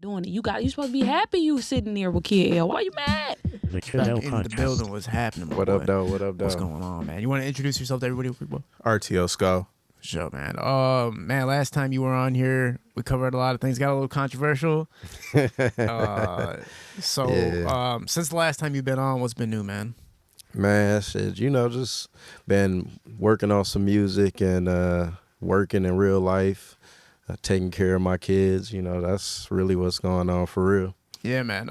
doing it. You supposed to be happy you sitting there with Kid L. Why you mad? Back in the building, what's happening, my What boy? up, though? What up, though? What's going on, man? You want to introduce yourself to everybody real quick, bro? RTL Scoe. Sure, man. Man, last time you were on here, we covered a lot of things. Got a little controversial. Since the last time you've been on, what's been new, man? Man, shit, just been working on some music and working in real life, taking care of my kids. That's really what's going on for real. Yeah, man.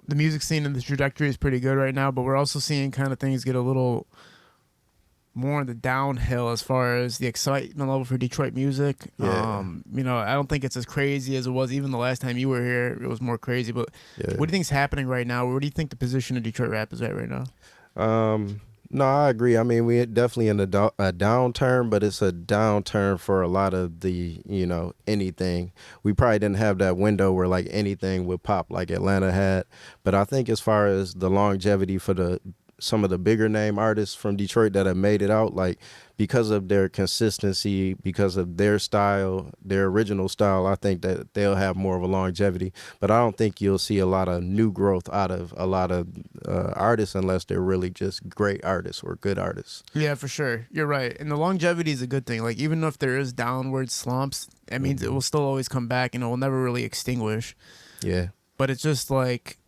The music scene and the trajectory is pretty good right now, but we're also seeing kind of things get a little more on the downhill as far as the excitement level for Detroit music. Yeah. I don't think it's as crazy as it was even the last time you were here. It was more crazy, but Yeah. what do you think's happening right now? Where do you think the position of Detroit rap is at right now? No, I agree. I mean, we're definitely in a downturn, but it's a downturn for a lot of the, anything. We probably didn't have that window where like anything would pop like Atlanta had. But I think as far as the longevity for some of the bigger name artists from Detroit that have made it out, like because of their consistency, because of their style, their original style, I think that they'll have more of a longevity. But I don't think you'll see a lot of new growth out of a lot of artists unless they're really just great artists or good artists. Yeah, for sure. You're right. And the longevity is a good thing. Like, even if there is downward slumps, that means it will still always come back and it will never really extinguish. Yeah. But it's just like,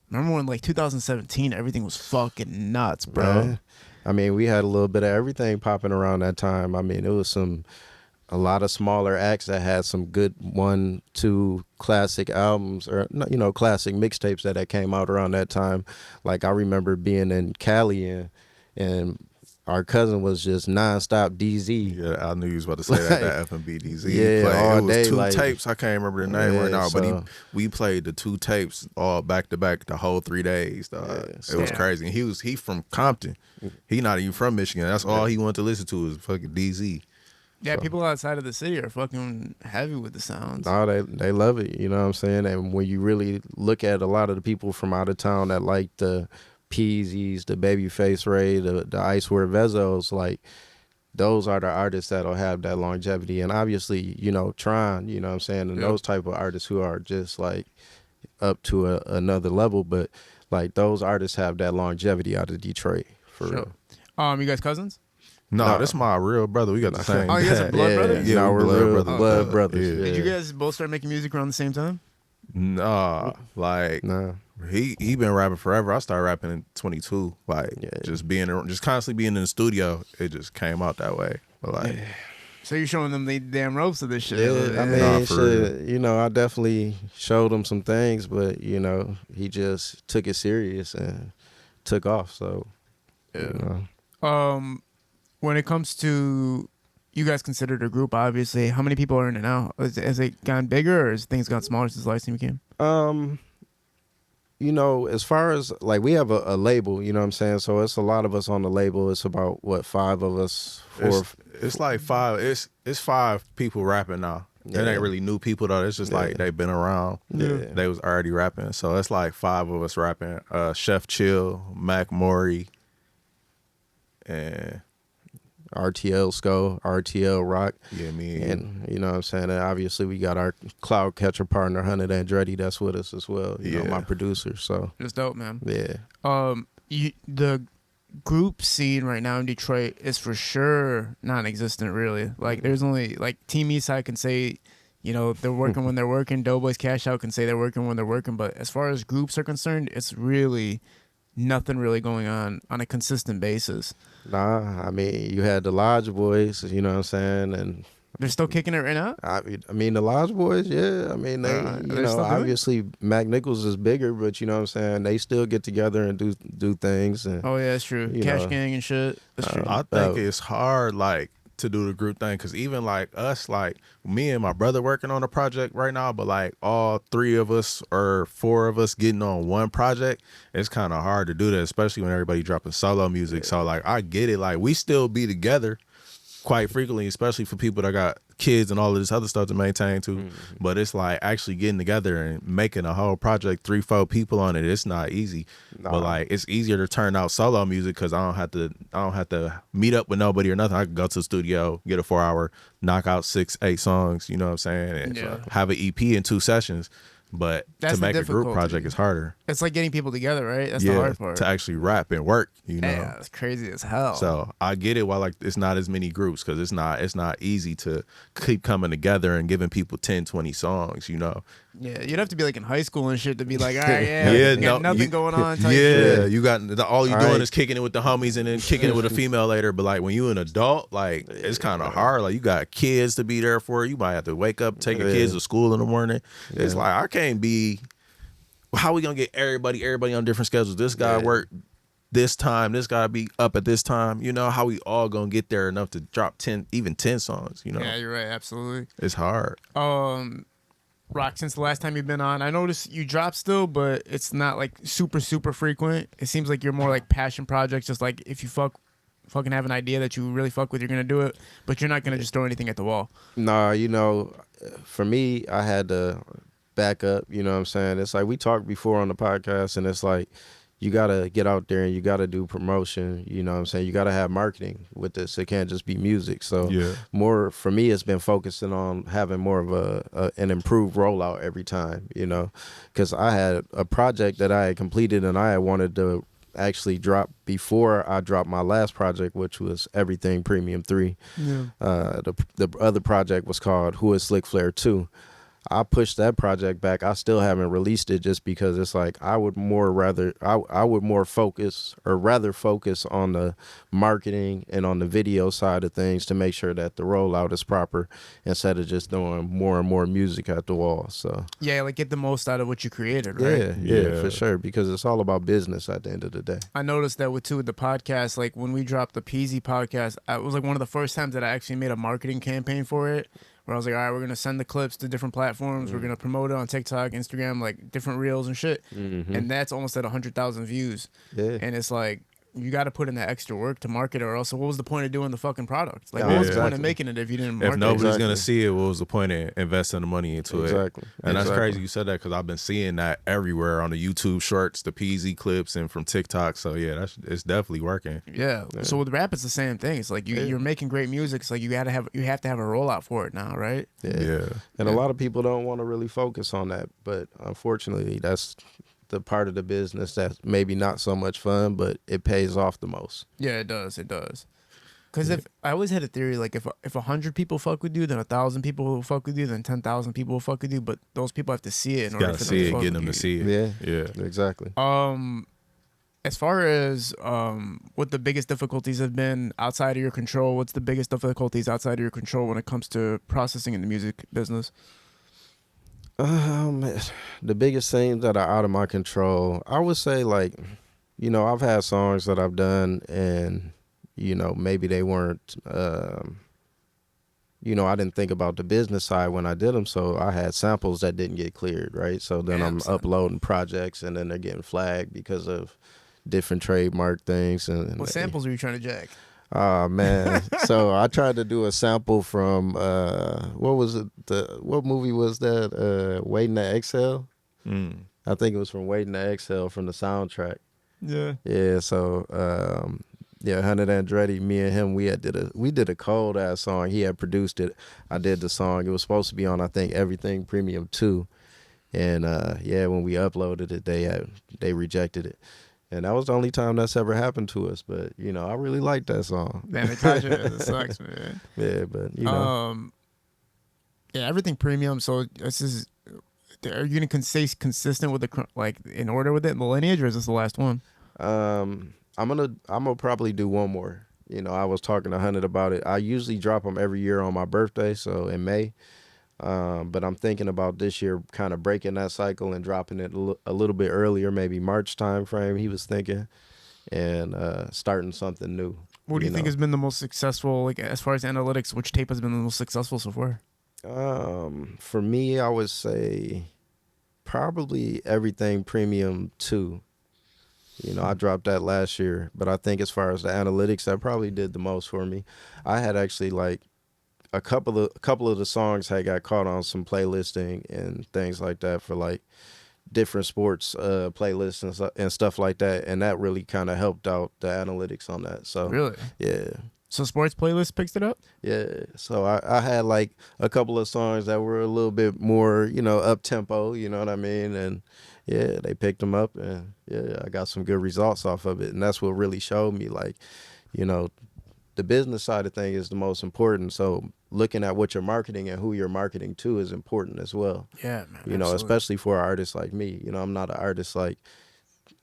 remember when like 2017, everything was fucking nuts, bro. Yeah. I mean, we had a little bit of everything popping around that time. I mean, it was a lot of smaller acts that had some good 1-2 classic albums or, classic mixtapes that came out around that time. Like, I remember being in Cali and our cousin was just nonstop DZ. Yeah, I knew you was about to say that F&B DZ. Yeah, all it was day, two like, tapes. I can't remember the name right now, so, but we played the 2 tapes all back to back the whole 3 days. Dog. Yeah, it was crazy. And he from Compton. He not even from Michigan. That's all he wanted to listen to is fucking DZ. Yeah, So. people outside of the city are fucking heavy with the sounds. No, they love it, you know what I'm saying? And when you really look at a lot of the people from out of town that like the Peasies, the Babyface Ray, the Icewear Vezos, like those are the artists that'll have that longevity. And obviously, Tron, you know what I'm saying? And those type of artists who are just like up to another level, but like those artists have that longevity out of Detroit for real. You guys cousins? No, this is my real brother. We got the same. Oh, you guys are blood brothers? Yeah, we're blood real brothers. blood brothers. Yeah. Did you guys both start making music around the same time? Nah, like Nah. he been rapping forever. I started rapping in 22. Like just constantly being in the studio. It just came out that way. But like, So you're showing them the damn ropes of this shit. Yeah, I mean, Nah, for shit, I definitely showed him some things, but, he just took it serious and took off. So, When it comes to you guys considered a group, obviously, how many people are in it now? Has it gotten bigger or has things gotten smaller since the last time you came? As far as like we have a label, you know what I'm saying? So it's a lot of us on the label. It's about 5 of us, 4. it's like 5. It's 5 people rapping now. It ain't really new people though. It's just like they've been around. Yeah. They was already rapping. So it's like 5 of us rapping. Chef Chill, Mac Maury, and RTL Scoe, RTL Rock. yeah, me And you know what I'm saying? And obviously we got our cloud catcher partner, Hunter Andretti, that's with us as well. My producer. So It's dope, man. yeah. The group scene right now in Detroit is for sure non-existent, really. Like, there's only, like, Team Eastside can say, they're working when they're working. Doughboys Cash Out can say they're working when they're working. But as far as groups are concerned, it's really nothing really going on a consistent basis. Nah, I mean, you had the Lodge Boys, you know what I'm saying? And They're still kicking it right now? I mean, the Lodge Boys, yeah. I mean, they, they're still doing it? obviously Mac Nichols is bigger, but you know what I'm saying? They still get together and do things. And, Oh, yeah, that's true. Cash Gang and shit. That's true. I think it's hard, like, to do the group thing, because even like us, like me and my brother working on a project right now, but like all 3 of us or 4 of us getting on one project, it's kind of hard to do that, especially when everybody dropping solo music. So like I get it, like we still be together quite frequently, especially for people that got kids and all of this other stuff to maintain too. But it's like actually getting together and making a whole project, 3-4 people on it. It's not easy, but like it's easier to turn out solo music because I don't have to meet up with nobody or nothing. I can go to the studio, get a 4-hour, knock out 6-8 songs. You know what I'm saying? And have an EP in 2 sessions. But That's to make a group difficulty. project is harder. It's like getting people together, right? That's the hard part. To actually rap and work, you know. Yeah, it's crazy as hell. So I get it why like it's not as many groups because it's not easy to keep coming together and giving people 10, 20 songs, you know. Yeah, you'd have to be like in high school and shit to be like, all right, nothing going on. Type shit. You got all you doing is kicking it with the homies and then kicking it with a female later. But like when you an adult, like it's kind of hard. Like you got kids to be there for. You might have to wake up, take your kids to school in the morning. It's like I can't be. How we gonna get everybody on different schedules? This guy work this time. This guy be up at this time. You know how we all gonna get there enough to drop 10 songs? You know? Yeah, you're right. Absolutely. It's hard. Rock, since the last time you've been on, I noticed you drop still, but it's not like super frequent. It seems like you're more like passion projects, just like if you fucking have an idea that you really fuck with, you're gonna do it, but you're not gonna just throw anything at the wall. Nah, you know, for me, I had to back up, you know what I'm saying? It's like we talked before on the podcast, and it's like you gotta get out there and you gotta do promotion, you know what I'm saying? You gotta have marketing with this. It can't just be music. So more for me, it's been focusing on having more of an improved rollout every time, you know, because I had a project that I had completed and I had wanted to actually drop before I dropped my last project, which was Everything Premium 3. The other project was called Who is Slick Flair 2. I pushed that project back. I still haven't released it just because it's like I would more focus on the marketing and on the video side of things to make sure that the rollout is proper instead of just doing more and more music at the wall. So yeah, like get the most out of what you created, right? Yeah, for sure, because it's all about business at the end of the day. I noticed that with the podcast, like when we dropped the Peasy podcast, it was like one of the first times that I actually made a marketing campaign for it. Where I was like, all right, we're going to send the clips to different platforms. We're going to promote it on TikTok, Instagram, like different reels and shit. And that's almost at 100,000 views. Yeah. And it's like, you got to put in that extra work to market it, or else what was the point of doing the fucking product? Like, what was the point of making it if you didn't market it? If nobody's going to see it, what was the point of investing the money into it? And that's crazy you said that because I've been seeing that everywhere on the YouTube shorts, the PZ clips, and from TikTok. So, yeah, it's definitely working. Yeah. So with rap, it's the same thing. It's like you're making great music. It's like you have to have a rollout for it now, right? Yeah. And a lot of people don't want to really focus on that. But unfortunately, that's the part of the business that's maybe not so much fun, but it pays off the most. Yeah, it does. Because if I always had a theory, like if 100 people fuck with you, then 1,000 people will fuck with you, then 10,000 people will fuck with you. But those people have to see it in order for them to fuck with you. Get them to see it. Yeah, exactly. As far as what the biggest difficulties have been outside of your control, what's the biggest difficulties outside of your control when it comes to processing in the music business? The biggest things that are out of my control, I would say, like, you know, I've had songs that I've done and, you know, maybe they weren't, you know, I didn't think about the business side when I did them. So I had samples that didn't get cleared, right? So then I'm uploading projects and then they're getting flagged because of different trademark things. And what samples are you trying to jack? Oh man. So I tried to do a sample from what was it? What movie was that? Waiting to Exhale? I think it was from Waiting to Exhale from the soundtrack. Yeah. Yeah, so Hunter Andretti, me and him, we did a cold ass song. He had produced it. I did the song. It was supposed to be on, I think, Everything Premium 2. And when we uploaded it, they rejected it. And that was the only time that's ever happened to us. But, you know, I really liked that song. Man, it sucks, man. Yeah, but, you know. Everything Premium. So this is, are you going to stay consistent with in order with it in the lineage, or is this the last one? I'm gonna probably do one more. You know, I was talking to Hunter about it. I usually drop them every year on my birthday, so in May. But I'm thinking about this year kind of breaking that cycle and dropping it a little bit earlier, maybe March time frame, he was thinking, and starting something new. What do you think has been the most successful, like as far as analytics, which tape has been the most successful so far? For me, I would say probably Everything Premium 2. You know, I dropped that last year, but I think as far as the analytics, that probably did the most for me. I had actually a couple of the songs had got caught on some playlisting and things like that for like different sports playlists and stuff like that, and that really kind of helped out the analytics on that. So Really? yeah. So sports playlist picked it up? Yeah, so I had like a couple of songs that were a little bit more, up tempo, you know what I mean? And yeah, they picked them up, and yeah, I got some good results off of it. And that's what really showed me, like, the business side of things is the most important. So looking at what you're marketing and who you're marketing to is important as well. Yeah, man. Especially for an artist like me. I'm not an artist like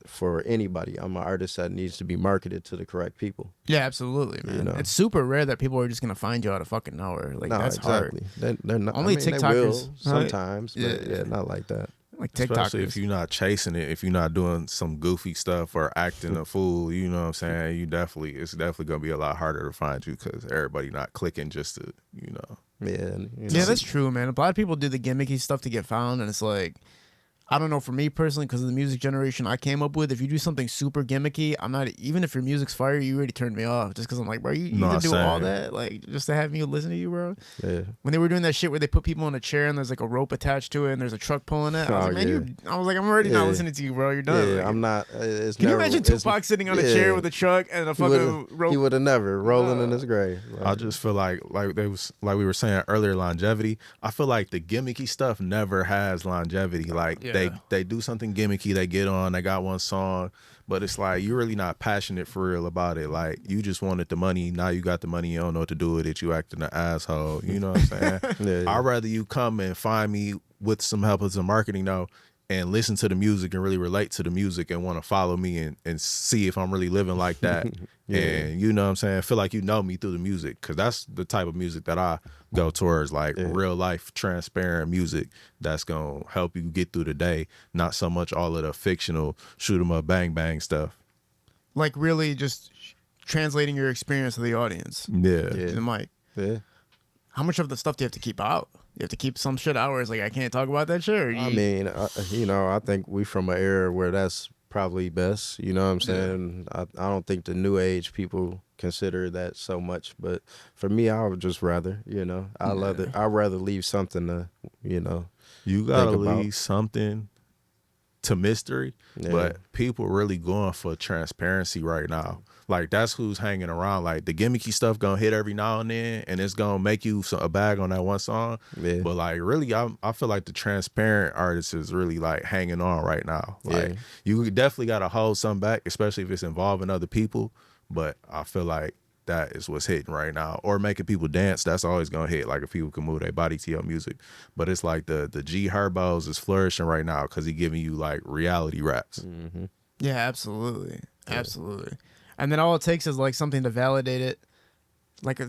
for anybody. I'm an artist that needs to be marketed to the correct people. Yeah, absolutely, man. It's super rare that people are just gonna find you out of fucking nowhere. Like no, that's exactly. hard. They're not. Only they TikTokers will sometimes, but yeah, not like that. Like TikTokers. Especially if you're not chasing it, if you're not doing some goofy stuff or acting a fool, you know what I'm saying? It's definitely gonna be a lot harder to find you because everybody not clicking just to, Yeah, Yeah, that's true, man. A lot of people do the gimmicky stuff to get found, and it's like, I don't know, for me personally, because of the music generation I came up with, if you do something super gimmicky, I'm not, even if your music's fire, you already turned me off. Just because I'm like, bro, you can do all that? Like, just to have me listen to you, bro? Yeah. When they were doing that shit where they put people in a chair and there's like a rope attached to it and there's a truck pulling it, I was like, man, I'm already not listening to you, bro. You're done. Yeah, like, I'm not. Can you imagine Tupac sitting on a chair with a truck and a fucking rope? He would have never rolling in his grave. Right? I just feel like we were saying earlier, longevity. I feel like the gimmicky stuff never has longevity. Like they do something gimmicky, they get on, they got one song, but it's like you're really not passionate for real about it. Like you just wanted the money, now you got the money, you don't know what to do with it, you acting an asshole. You know what I'm saying? I'd rather you come and find me with some help with some marketing though, and listen to the music and really relate to the music and want to follow me and see if I'm really living like that. And you know what I'm saying? Feel like you know me through the music, because that's the type of music that I go towards, like real life, transparent music that's going to help you get through the day, not so much all of the fictional shoot 'em up, bang, bang stuff. Like really just translating your experience to the audience. Yeah. To the mic. Yeah. How much of the stuff do you have to keep out? You have to keep some shit out where it's like, I can't talk about that shit? Or I mean, I think we from an era where that's probably best. You know what I'm saying? I don't think the new age people consider that so much. But for me, I would just rather, I'd rather leave something to, You got to think about. leave something to mystery, but people really going for transparency right now. Like that's who's hanging around. Like the gimmicky stuff gonna hit every now and then, and it's gonna make you a bag on that one song. Yeah. But like really, I feel like the transparent artist is really like hanging on right now. Like you definitely gotta hold some back, especially if it's involving other people. But I feel like that is what's hitting right now. Or making people dance, that's always gonna hit. Like if people can move their body to your music. But it's like the G Herbos is flourishing right now because he giving you like reality raps. Mm-hmm. Yeah, absolutely, absolutely. And then all it takes is like something to validate it, like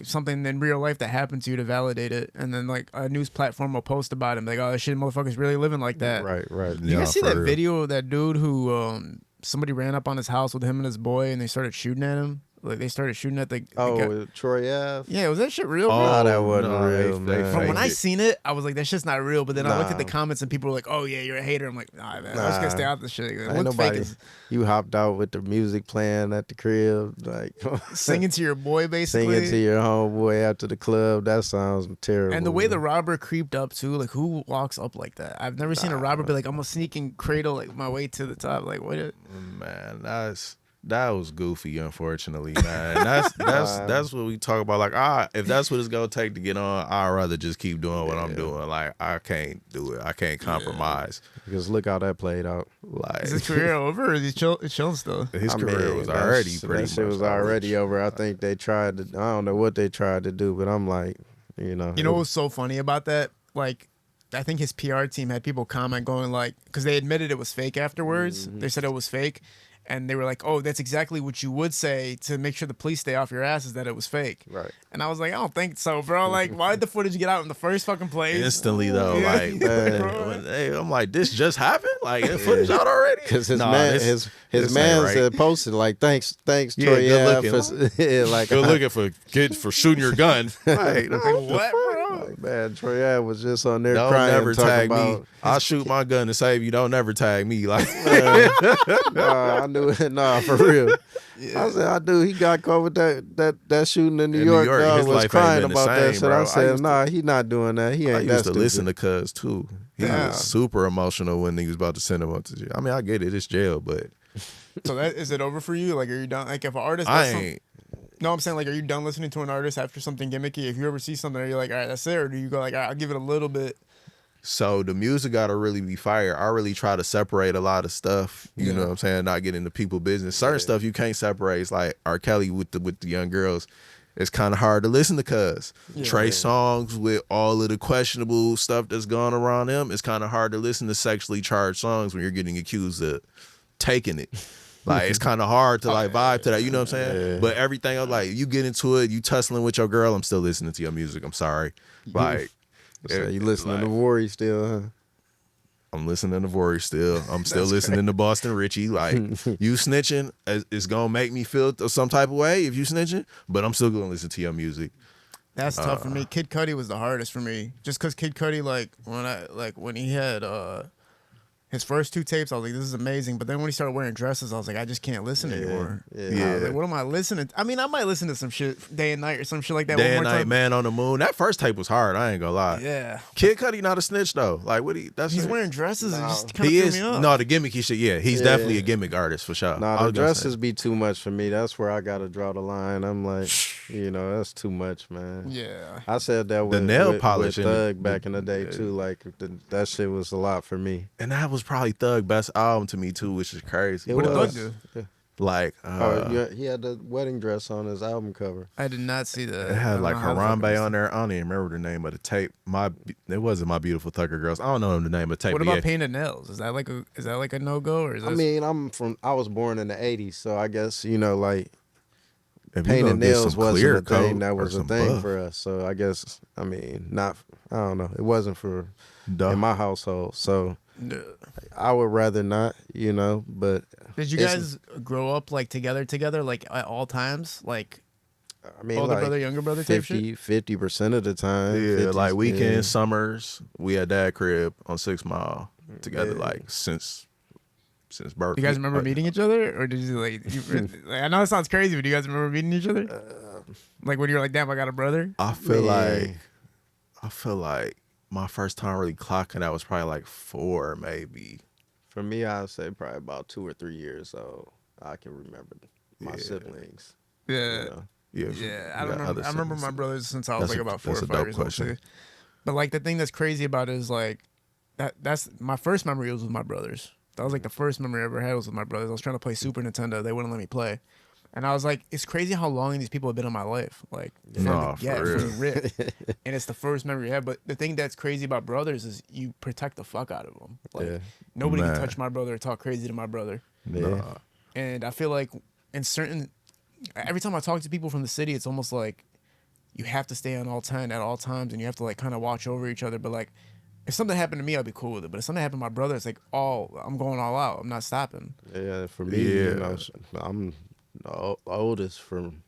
something in real life that happened to you to validate it, and then like a news platform will post about him, like, oh, this shit, motherfucker's really living like that. Right. You guys see that video of that dude who somebody ran up on his house with him and his boy, and they started shooting at him? Like they started shooting at the Troy Ave. Yeah, was that shit real? Bro? Oh, that wasn't real, man. From when I seen it, I was like, that shit's not real. But then I looked at the comments and people were like, oh yeah, you're a hater. I'm like, nah, man, I'm just gonna stay out this shit. Ain't nobody. You hopped out with the music playing at the crib, like singing to your boy, basically. Singing to your homeboy after the club. That sounds terrible. And the way the robber creeped up too, like who walks up like that? I've never seen a robber be like, I'm gonna sneak and cradle like my way to the top. Like what? Man, that was goofy, unfortunately, man. That's what we talk about. Like, if that's what it's gonna take to get on, I'd rather just keep doing what I'm doing. Like, I can't do it. I can't compromise. Because look how that played out. Like, is his career over? Or is he chilling still? His career was already pretty much. That shit was already over. I think they tried to. I don't know what they tried to do, but I'm like, You know what was so funny about that? Like, I think his PR team had people comment going like, because they admitted it was fake afterwards. Mm-hmm. They said it was fake. And they were like, oh, that's exactly what you would say to make sure the police stay off your ass, is that it was fake. Right. And I was like, I don't think so, bro. Like, why did the footage get out in the first fucking place? Instantly, though. Like, I'm like, this just happened? Like, the footage out already? Because his man posted, like, thanks, Troy. Good looking. Like, good looking for shooting your gun. Like, what, bro? Like, man, Troy Ave was just on there Don't crying, never talking tag about, me. I'll shoot my gun to save you. Don't never tag me. Like, Nah, I knew it. Nah, for real. I said, I do. He got caught with that shooting in New In York. New York, Dog his was life ain't crying been the about that same, shit. bro. I I said, used to- nah, he not doing that. He I ain't that used to stupid. listen to Cuz too. He Yeah. was super emotional when he was about to send him up to jail. I mean, I get it. It's jail, but So that is it over for you? Like, are you done? Like, if an artist I does something, ain't. no, I'm saying, like, are you done listening to an artist after something gimmicky? If you ever see something, are you like, all right, that's it, or do you go like, all right, I'll give it a little bit? So the music gotta really be fire. I really try to separate a lot of stuff. You know what I'm saying? Not get into people business. Certain stuff you can't separate. It's like R. Kelly with the young girls. It's kind of hard to listen to Cuz. Trey songs with all of the questionable stuff that's going around them. It's kind of hard to listen to sexually charged songs when you're getting accused of taking it. Like, it's kind of hard to like vibe to that. You know what I'm saying? Yeah. But everything else, like, you get into it, you tussling with your girl, I'm still listening to your music. I'm sorry. Like, So you listening to Worry still, huh? I'm listening to Vory still. I'm still listening to Boston Richie. Like, you snitching is gonna make me feel some type of way if you snitching, but I'm still gonna listen to your music. That's tough for me. Kid Cudi was the hardest for me, just because Kid Cudi, when he had his first 2 tapes, I was like, this is amazing. But then when he started wearing dresses, I was like, I just can't listen anymore. Yeah. I was like, what am I listening to? I mean, I might listen to some shit Day and Night or some shit like that. Day one and more Night, time. Man on the Moon. That first tape was hard. I ain't gonna lie. Yeah. Kid Cudi not a snitch though. Like, what He's wearing dresses and just kind of he threw is me off. no the gimmicky shit. Yeah, he's definitely a gimmick artist for sure. Nah, I the was gonna say. dresses be too much for me. That's where I gotta draw the line. I'm like, that's too much, man. Yeah. I said that with nail with polish in it. Thug back in the day too. Like that shit was a lot for me. And that was probably Thug best album to me too, which is crazy. It What did was. Thug do? Like, He had the wedding dress on his album cover. I did not see that. it had like I don't know how the fuck Harambe it on there. I don't even remember the name of the tape. It wasn't My Beautiful Thugger Girls. I don't know the name of the tape. What but about yeah. painted nails? Is that like a no go or is I this? mean, I was born in the '80s, so I guess like If you painted gonna get nails some wasn't clear a thing. coat That or was a some thing buff, for us. So I guess I don't know. It wasn't for duh. in my household. So No. I would rather not, but Did you it's- guys grow up like together, like at all times, like I mean, older like brother, younger brother type shit? 50% of the time. Yeah, 50, like weekends, yeah. summers, we at Dad crib on 6 Mile together, Yeah. like since birth. Do you guys remember meeting each other, or did you I know it sounds crazy, but do you guys remember meeting each other? Like when you were like, "Damn, I got a brother." I feel Man. like my first time really clocking that was probably like 4, maybe. For me, I'd say probably about 2 or 3 years old. I can remember my siblings. Yeah, you know. Yeah, yeah. you got other I remember siblings. my brothers since I was That's like a- about 4 or that's a 5 dope years question. old too. But like the thing that's crazy about it is like that's my first memory was with my brothers. That was like the first memory I ever had was with my brothers. I was trying to play Super Nintendo. They wouldn't let me play. And I was like, it's crazy how long these people have been in my life. Like, Nah, for real. from the rip. And it's the first memory I have. But the thing that's crazy about brothers is you protect the fuck out of them. Like, Yeah. nobody Man. can touch my brother or talk crazy to my brother. Yeah. And I feel like every time I talk to people from the city, it's almost like you have to stay on all 10 at all times and you have to like kind of watch over each other. But like, if something happened to me, I'd be cool with it. But if something happened to my brother, it's like, I'm going all out. I'm not stopping. Yeah, for me, Yeah. I'm the oldest from,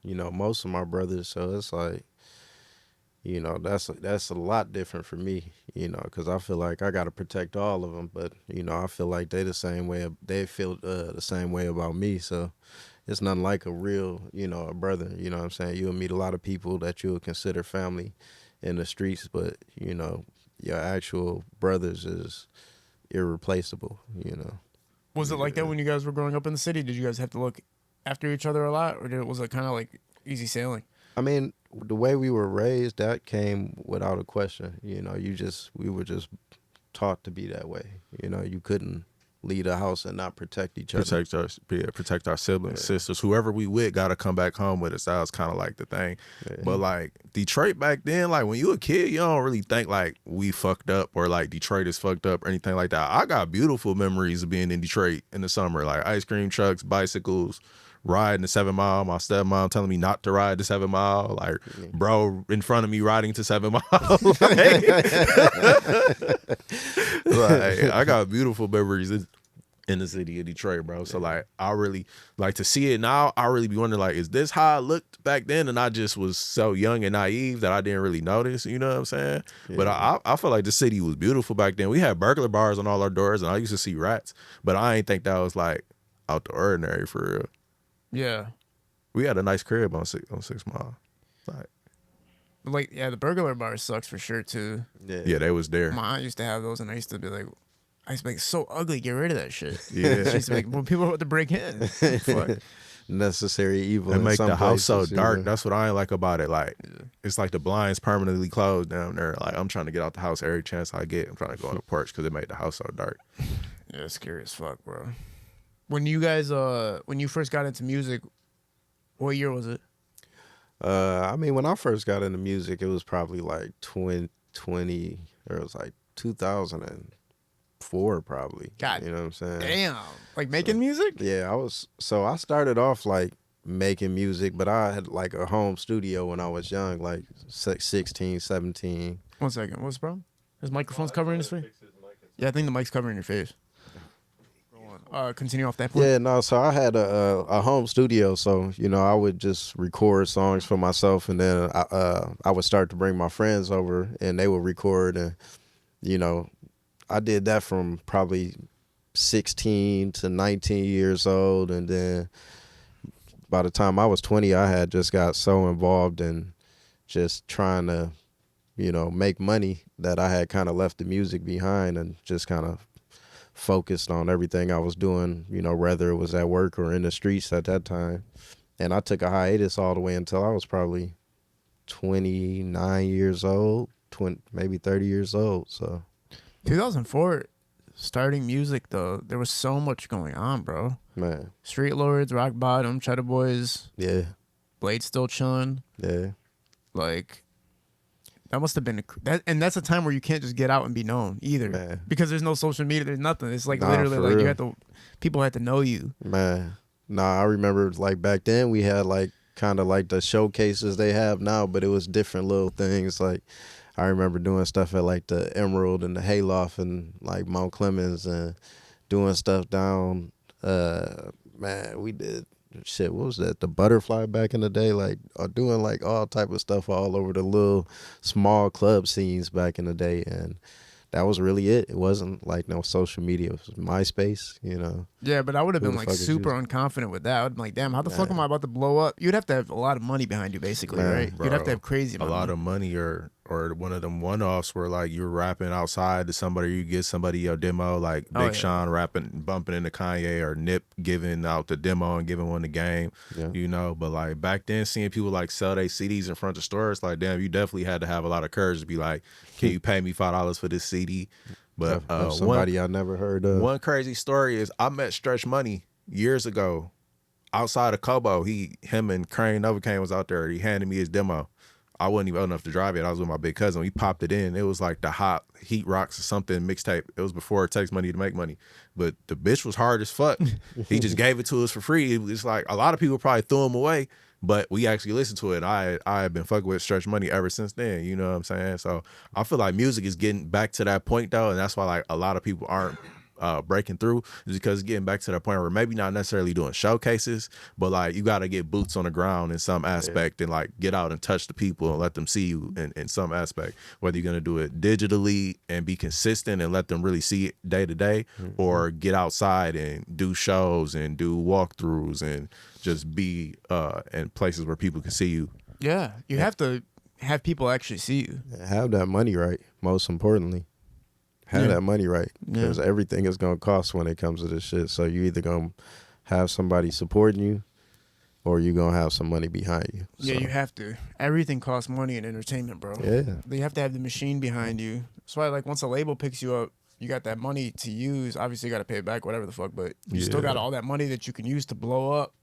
most of my brothers. So it's like, that's a lot different for me, because I feel like I got to protect all of them. But, I feel like they feel the same way about me. So it's nothing like a real, a brother, you know what I'm saying? You'll meet a lot of people that you'll consider family in the streets, but, your actual brothers is irreplaceable, Was it like that when you guys were growing up in the city? Did you guys have to look after each other a lot? Or was it kind of like easy sailing? I mean, the way we were raised, that came without a question. We were just taught to be that way. You couldn't leave a house and not protect each other. Protect our siblings, sisters, whoever we with, gotta come back home with us. That was kind of like the thing. Yeah. But like Detroit back then, like when you a kid, you don't really think like we fucked up or like Detroit is fucked up or anything like that. I got beautiful memories of being in Detroit in the summer, like ice cream trucks, bicycles, riding the 7 Mile. My stepmom telling me not to ride the 7 Mile, like bro in front of me riding to 7 Mile. Like I got beautiful memories. in the city of Detroit, bro. So like I really like to see it now. I really be wondering like, is this how I looked back then? And I just was so young and naive that I didn't really notice. You know what I'm saying? Yeah. But I feel like the city was beautiful back then. We had burglar bars on all our doors, and I used to see rats. But I ain't think that was like out the ordinary for real. Yeah. We had a nice crib on 6 Mile. Like, yeah, the burglar bar sucks for sure, too. Yeah, they was there. My aunt used to have those, and I used to be like, it's so ugly, get rid of that shit. Yeah. She used to be like, well, people are about to break in. Fuck. Necessary evil. And in make some the house so places, you dark. know? That's what I ain't like about it. Like, it's like the blinds permanently closed down there. Like, I'm trying to get out the house every chance I get. I'm trying to go on the porch because it made the house so dark. Yeah, it's scary as fuck, bro. When you guys, when you first got into music, what year was it? I mean, when I first got into music, it was probably like 20, or it was like 2004 probably. God you know what I'm saying? Damn. Like making music? Yeah, I started off like making music, but I had like a home studio when I was young, like 16, 17. 1 second. What's the problem? His microphone's covering his face? Yeah, I think the mic's covering your face. Continue off that point. Yeah, no, so I had a home studio, so you know I would just record songs for myself, and then I would start to bring my friends over, and they would record, and you know I did that from probably 16 to 19 years old, and then by the time I was 20, I had just got so involved in just trying to, you know, make money that I had kind of left the music behind and just kind of focused on everything I was doing, you know, whether it was at work or in the streets at that time. And I took a hiatus all the way until I was probably 29 years old, maybe 30 years old. So 2004, starting music though, there was so much going on, bro. man, Street Lords, Rock Bottom, Cheddar Boys, yeah, Blade Still Chillin'. yeah, Like, that must have been and that's a time where you can't just get out and be known either, Man. because there's no social media, there's nothing. It's like Nah, literally for like real. you had to, people had to know you. man. Nah, I remember like back then we had like kind of like the showcases they have now, but it was different little things. Like I remember doing stuff at like the Emerald and the Hayloft and like Mount Clemens and doing stuff down. Man, we did shit. What was that? The Butterfly back in the day, like doing like all type of stuff all over the little small club scenes back in the day, and that was really it. It wasn't like no social media. It was MySpace, you know. Yeah, but I would have Who been the like fuck is super you? unconfident with that. I'd be like, damn, how the fuck am I about to blow up? You'd have to have a lot of money behind you, basically, Man, right? You'd have to have crazy A amount lot money. of money, or one of them one-offs where like you're rapping outside to somebody, you get somebody your demo, like Oh, Big yeah. Sean rapping, bumping into Kanye, or Nip giving out the demo and giving one the game, Yeah. you know. But like back then, seeing people like sell their CDs in front of stores, like damn, you definitely had to have a lot of courage to be like, can you pay me $5 for this CD? But Of somebody I never heard of. one crazy story is I met Stretch Money years ago outside of Kobo. Him and Crane Novocaine was out there. He handed me his demo. I wasn't even old enough to drive it. I was with my big cousin. We popped it in. It was like the Hot Heat Rocks or something mixtape. It was before it takes money to make money. But the bitch was hard as fuck. He just gave it to us for free. It was like a lot of people probably threw him away, but we actually listened to it. I have been fucking with Stretch Money ever since then. You know what I'm saying? So I feel like music is getting back to that point though, and that's why like a lot of people aren't breaking through, is because it's getting back to that point where maybe not necessarily doing showcases, but like you got to get boots on the ground in some aspect and like get out and touch the people and let them see you in some aspect, whether you're going to do it digitally and be consistent and let them really see it day to day, or get outside and do shows and do walkthroughs and just be in places where people can see you. Yeah, you have to have people actually see you. Have that money right, most importantly. Have that money right, because everything is going to cost when it comes to this shit. So you either going to have somebody supporting you or you going to have some money behind you. Yeah, So, you have to. Everything costs money in entertainment, bro. Yeah. You have to have the machine behind you. That's why, like, once a label picks you up, you got that money to use. Obviously, you got to pay it back, whatever the fuck, but you still got all that money that you can use to blow up.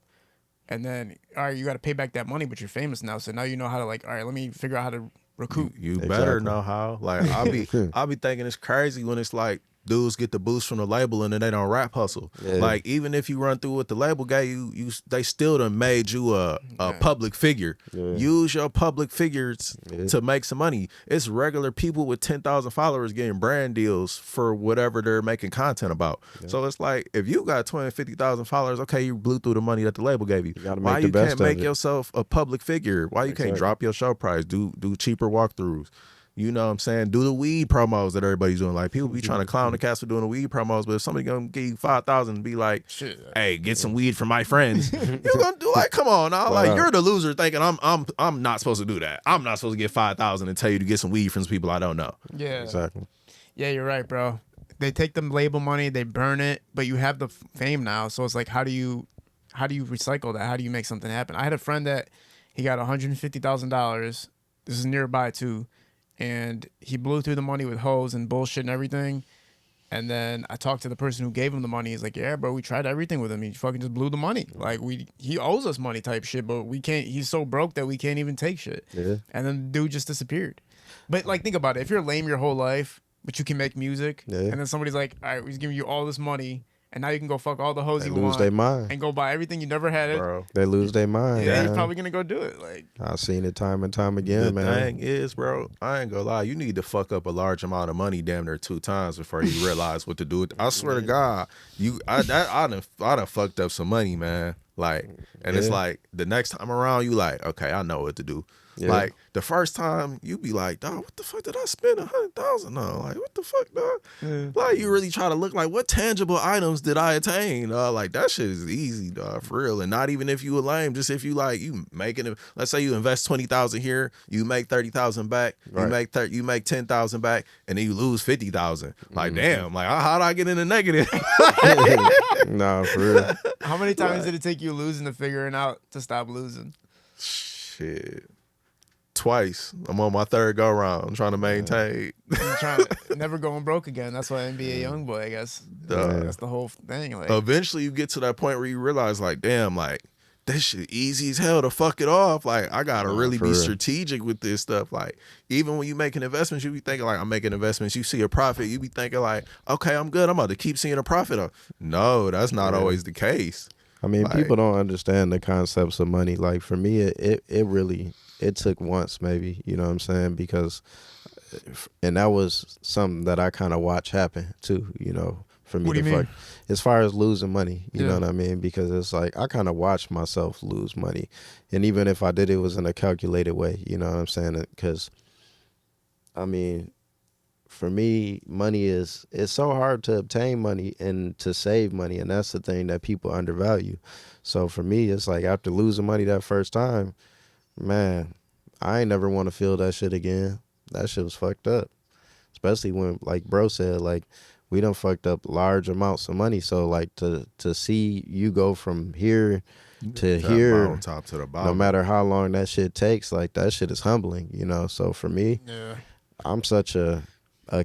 And then, all right, you got to pay back that money, but you're famous now. So now you know how to, like, all right, let me figure out how to recoup. You better Exactly. know how. Like I'll be thinking it's crazy when it's like dudes get the boost from the label and then they don't rap hustle. Yeah. Like even if you run through what the label gave you, they still done made you a public figure. Yeah. Use your public figures Yeah. to make some money. It's regular people with 10,000 followers getting brand deals for whatever they're making content about. Yeah. So it's like if you got 20, 50,000 followers, okay, you blew through the money that the label gave you. gotta Why make the you best can't of make it. yourself a public figure? Why you can't Exactly. drop your show price? Do cheaper walkthroughs. You know what I'm saying? Do the weed promos that everybody's doing. Like people be trying to clown the cast for doing the weed promos, but if somebody gonna give you 5,000 and be like, "Hey, get some weed from my friends," you're gonna do like, come on, now, like you're the loser thinking I'm not supposed to do that. I'm not supposed to get 5,000 and tell you to get some weed from some people I don't know. Yeah. Exactly. Yeah, you're right, bro. They take the label money, they burn it, but you have the fame now. So it's like, how do you recycle that? How do you make something happen? I had a friend that he got $150,000. This is nearby too, and he blew through the money with hoes and bullshit and everything. And then I talked to the person who gave him the money. He's like, "Yeah, bro, we tried everything with him. He fucking just blew the money. Like he owes us money type shit, but we can't. He's so broke that we can't even take shit." Yeah. And then the dude just disappeared. But like, think about it. If you're lame your whole life, but you can make music, Yeah. and then somebody's like, "All right, we're giving you all this money, and now you can go fuck all the hoes They you lose want their mind. and go buy everything you never had it." Bro. They lose their mind. Yeah, man. you're probably gonna go do it. Like, I've seen it time and time again, The man. thing is, bro, I ain't gonna lie. You need to fuck up a large amount of money, damn near 2 times before you realize what to do with. I swear to God, I done fucked up some money, man. Like, and it's Yeah. like the next time around, you like, okay, I know what to do. Yeah. Like the first time, you be like, dog, what the fuck did I spend 100,000 on? Like, what the fuck, dog? yeah. Like, you really try to look like, what tangible items did I attain? Like, that shit is easy, dog, for real. And not even if you were lame, just if you like, you making it. Let's say you invest 20,000 here, you make 30,000 back, Right. you make 10,000 back, and then you lose 50,000. Like, damn, like how'd I get in the negative? Nah, for real. How many times did it take you losing to figuring out to stop losing? Shit. Twice. I'm on my 3rd go round. I'm trying to maintain. You're trying to never going broke again. That's why NBA YoungBoy, I guess. That's the whole thing. Like, Eventually you get to that point where you realize, like, damn, like, this shit easy as hell to fuck it off. Like, I gotta really for be real. strategic with this stuff. Like, even when you making investments, you be thinking like, I'm making investments. You see a profit, you be thinking like, okay, I'm good. I'm about to keep seeing a profit. No, that's not always the case. I mean, Like- people don't understand the concepts of money. Like for me, it really took once maybe, you know what I'm saying? Because, and that was something that I kind of watch happen too, you know, for me What do to you mean? fuck. As far as losing money, you Yeah. know what I mean? Because it's like I kind of watched myself lose money, and even if I did, it was in a calculated way. You know what I'm saying? Because, I mean, for me, money it's so hard to obtain money and to save money, and that's the thing that people undervalue. So for me, it's like after losing money that first time, man, I ain't never want to feel that shit again. That shit was fucked up. Especially when, like bro said, like we done fucked up large amounts of money. So like to see you go from here to Top here, bottom, top to the bottom. no matter how long that shit takes, like that shit is humbling, you know. So for me, yeah. I'm such a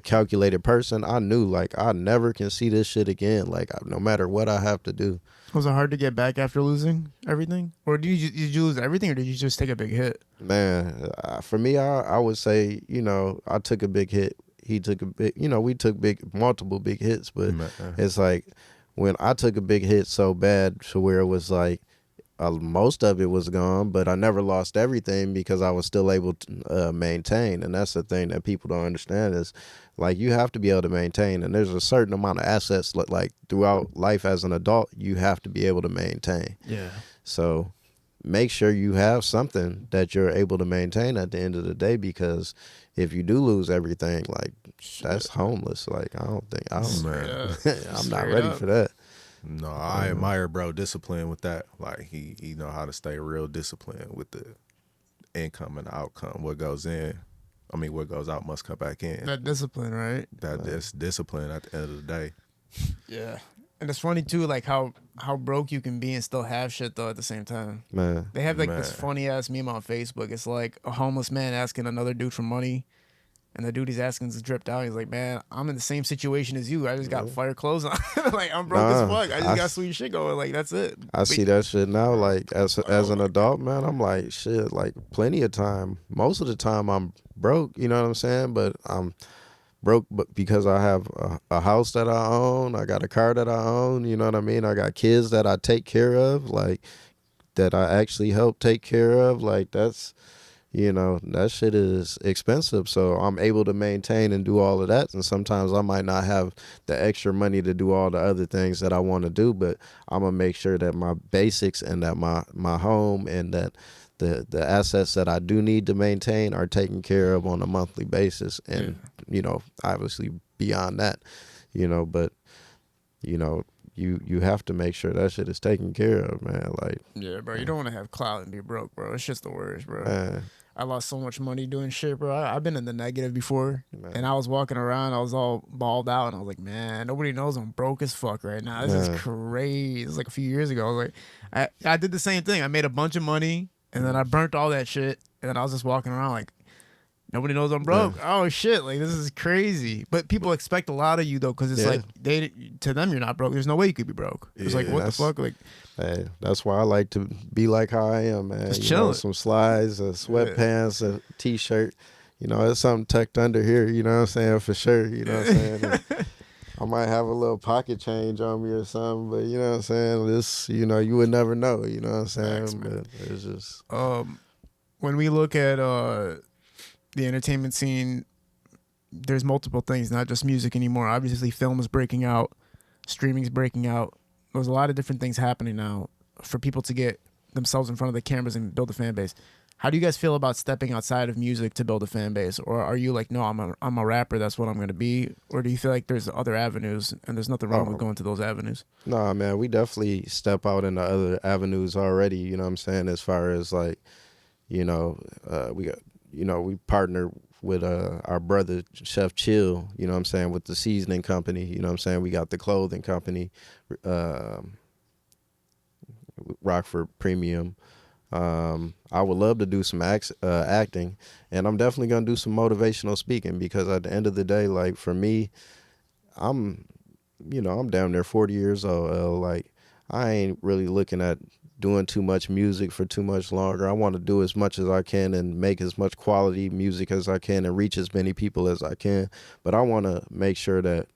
calculated person. I knew like I never can see this shit again. Like no matter what I have to do. Was it hard to get back after losing everything? Or did you lose everything, or did you just take a big hit? Man, for me, I would say, you know, I took a big hit. He took a big, you know, we took multiple big hits, but it's like when I took a big hit so bad to where it was like most of it was gone, but I never lost everything because I was still able to maintain. And that's the thing that people don't understand is like you have to be able to maintain. And there's a certain amount of assets like throughout life as an adult, you have to be able to maintain. Yeah. So make sure you have something that you're able to maintain at the end of the day, because if you do lose everything, like that's homeless. Like I don't, Man. I'm not Straight ready up. for that. No, I admire bro discipline with that. Like he know how to stay real disciplined with the income and the outcome. What goes in, I mean, what goes out must come back in. That discipline, right? That's discipline at the end of the day. Yeah. And it's funny too, like how broke you can be and still have shit though at the same time. Man, They have like this Man. funny ass meme on Facebook. It's like a homeless man asking another dude for money, and the dude he's asking is dripped out. He's like, "Man, I'm in the same situation as you. I just got fire clothes on. Like I'm broke as Nah, fuck. I just I got s- sweet shit going. Like that's it." I see that shit now. Like as an adult, man, I'm like shit. Like plenty of time. Most of the time, I'm broke. You know what I'm saying? But broke, but because I have a house that I own, I got a car that I own. You know what I mean? I got kids that I take care of, like that I actually help take care of. Like that's, that shit is expensive. So I'm able to maintain and do all of that. And sometimes I might not have the extra money to do all the other things that I want to do, but I'm gonna make sure that my basics and that my home and that the assets that I do need to maintain are taken care of on a monthly basis. And, obviously beyond that, but, you have to make sure that shit is taken care of, man. Like, Yeah, bro. You don't want to have clout and be broke, bro. It's just the worst, bro. man, I lost so much money doing shit, bro. I've been in the negative before, and I was walking around. I was all balled out, and I was like, man, nobody knows I'm broke as fuck right now. This is crazy. It's like a few years ago. I was like, I did the same thing. I made a bunch of money, and then I burnt all that shit, and then I was just walking around like, nobody knows I'm broke. Oh shit, like this is crazy. But people expect a lot of you though, because it's like to them you're not broke. There's no way you could be broke. It's like what the fuck, like. Hey, that's why I like to be like how I am, man. Just chilling. Some slides, sweatpants, a t-shirt. There's something tucked under here. You know what I'm saying, for sure. You know what I'm saying. And I might have a little pocket change on me or something, but you know what I'm saying. This, you would never know. You know what I'm saying. Thanks, man. But it's just when we look at the entertainment scene, there's multiple things, not just music anymore. Obviously, film is breaking out, streaming is breaking out. There's a lot of different things happening now for people to get themselves in front of the cameras and build a fan base. How do you guys feel about stepping outside of music to build a fan base? Or are you like, no, I'm a rapper, that's what I'm going to be? Or do you feel like there's other avenues and there's nothing wrong with going to those avenues? Nah, man, we definitely step out into other avenues already, you know what I'm saying, as far as like, we got, we partner with our brother Chef Chill, you know what I'm saying, with the seasoning company, you know what I'm saying. We got the clothing company, Rockford Premium. I would love to do some acting, and I'm definitely gonna do some motivational speaking, because at the end of the day, like for me, I'm damn near 40 years old. Like I ain't really looking at doing too much music for too much longer. I want to do as much as I can and make as much quality music as I can and reach as many people as I can. But I want to make sure that,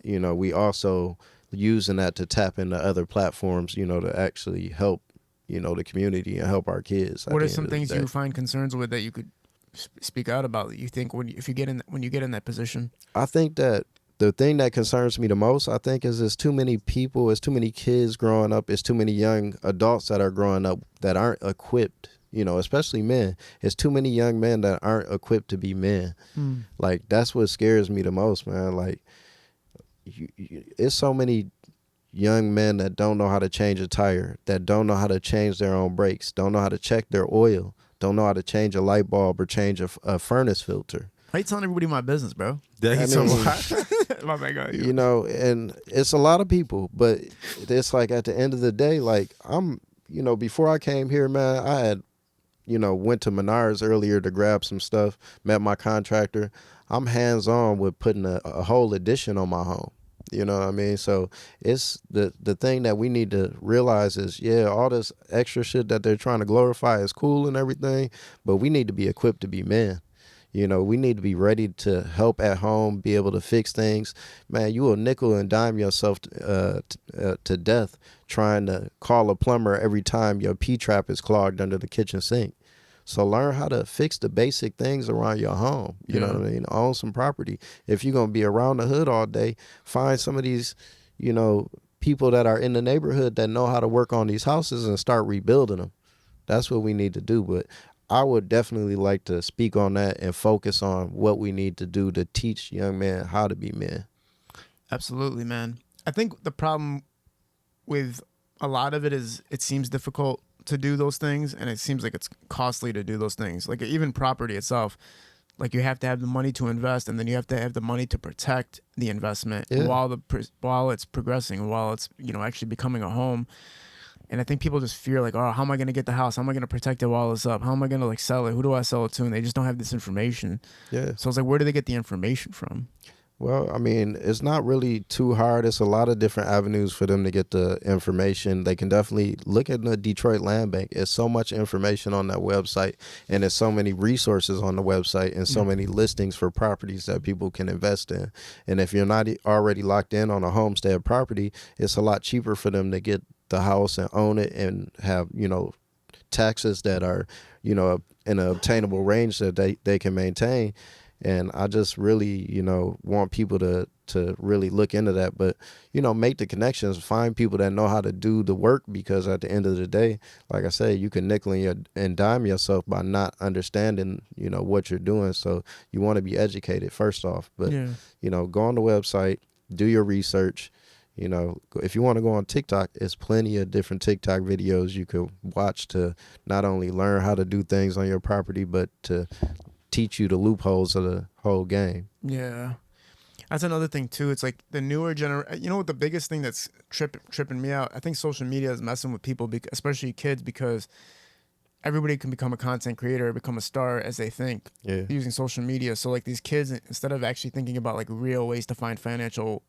we also using that to tap into other platforms, to actually help, the community and help our kids. What are some things you find concerns with that you could speak out about that you think when you get in that position? I think that the thing that concerns me the most, I think, is there's too many people, there's too many kids growing up, there's too many young adults that are growing up that aren't equipped, especially men. It's too many young men that aren't equipped to be men. Like, that's what scares me the most, man. Like, it's so many young men that don't know how to change a tire, that don't know how to change their own brakes, don't know how to check their oil, don't know how to change a light bulb or change a furnace filter. Why you telling everybody my business, bro? My bad, and it's a lot of people, but it's like at the end of the day, like I'm, before I came here, man, I had, went to Menards earlier to grab some stuff, met my contractor. I'm hands-on with putting a whole addition on my home. You know what I mean? So it's the thing that we need to realize is, all this extra shit that they're trying to glorify is cool and everything, but we need to be equipped to be men. We need to be ready to help at home, be able to fix things. Man, you will nickel and dime yourself to death trying to call a plumber every time your P-trap is clogged under the kitchen sink. So learn how to fix the basic things around your home. You know what I mean? Own some property. If you're going to be around the hood all day, find some of these, people that are in the neighborhood that know how to work on these houses and start rebuilding them. That's what we need to do. But I would definitely like to speak on that and focus on what we need to do to teach young men how to be men. Absolutely, man. I think the problem with a lot of it is it seems difficult to do those things, and it seems like it's costly to do those things. Like even property itself, like you have to have the money to invest, and then you have to have the money to protect the investment while it's progressing, while it's actually becoming a home. And I think people just fear like, oh, how am I going to get the house? How am I going to protect it while it's up? How am I going to sell it? Who do I sell it to? And they just don't have this information. Yeah. So it's like, where do they get the information from? Well, I mean, it's not really too hard. It's a lot of different avenues for them to get the information. They can definitely look at the Detroit Land Bank. It's so much information on that website, and there's so many resources on the website and so many listings for properties that people can invest in. And if you're not already locked in on a homestead property, it's a lot cheaper for them to get the house and own it and have, taxes that are, in an obtainable range that they can maintain. And I just really, want people to really look into that. But, make the connections, find people that know how to do the work, because at the end of the day, like I said, you can nickel and dime yourself by not understanding, what you're doing. So you want to be educated first off. But, go on the website, do your research. If you want to go on TikTok, there's plenty of different TikTok videos you could watch to not only learn how to do things on your property, but to teach you the loopholes of the whole game. Yeah. That's another thing too. It's like the newer generation. You know what the biggest thing that's tripping me out? I think social media is messing with people, especially kids, because everybody can become a content creator or become a star as they think using social media. So like these kids, instead of actually thinking about like real ways to find financial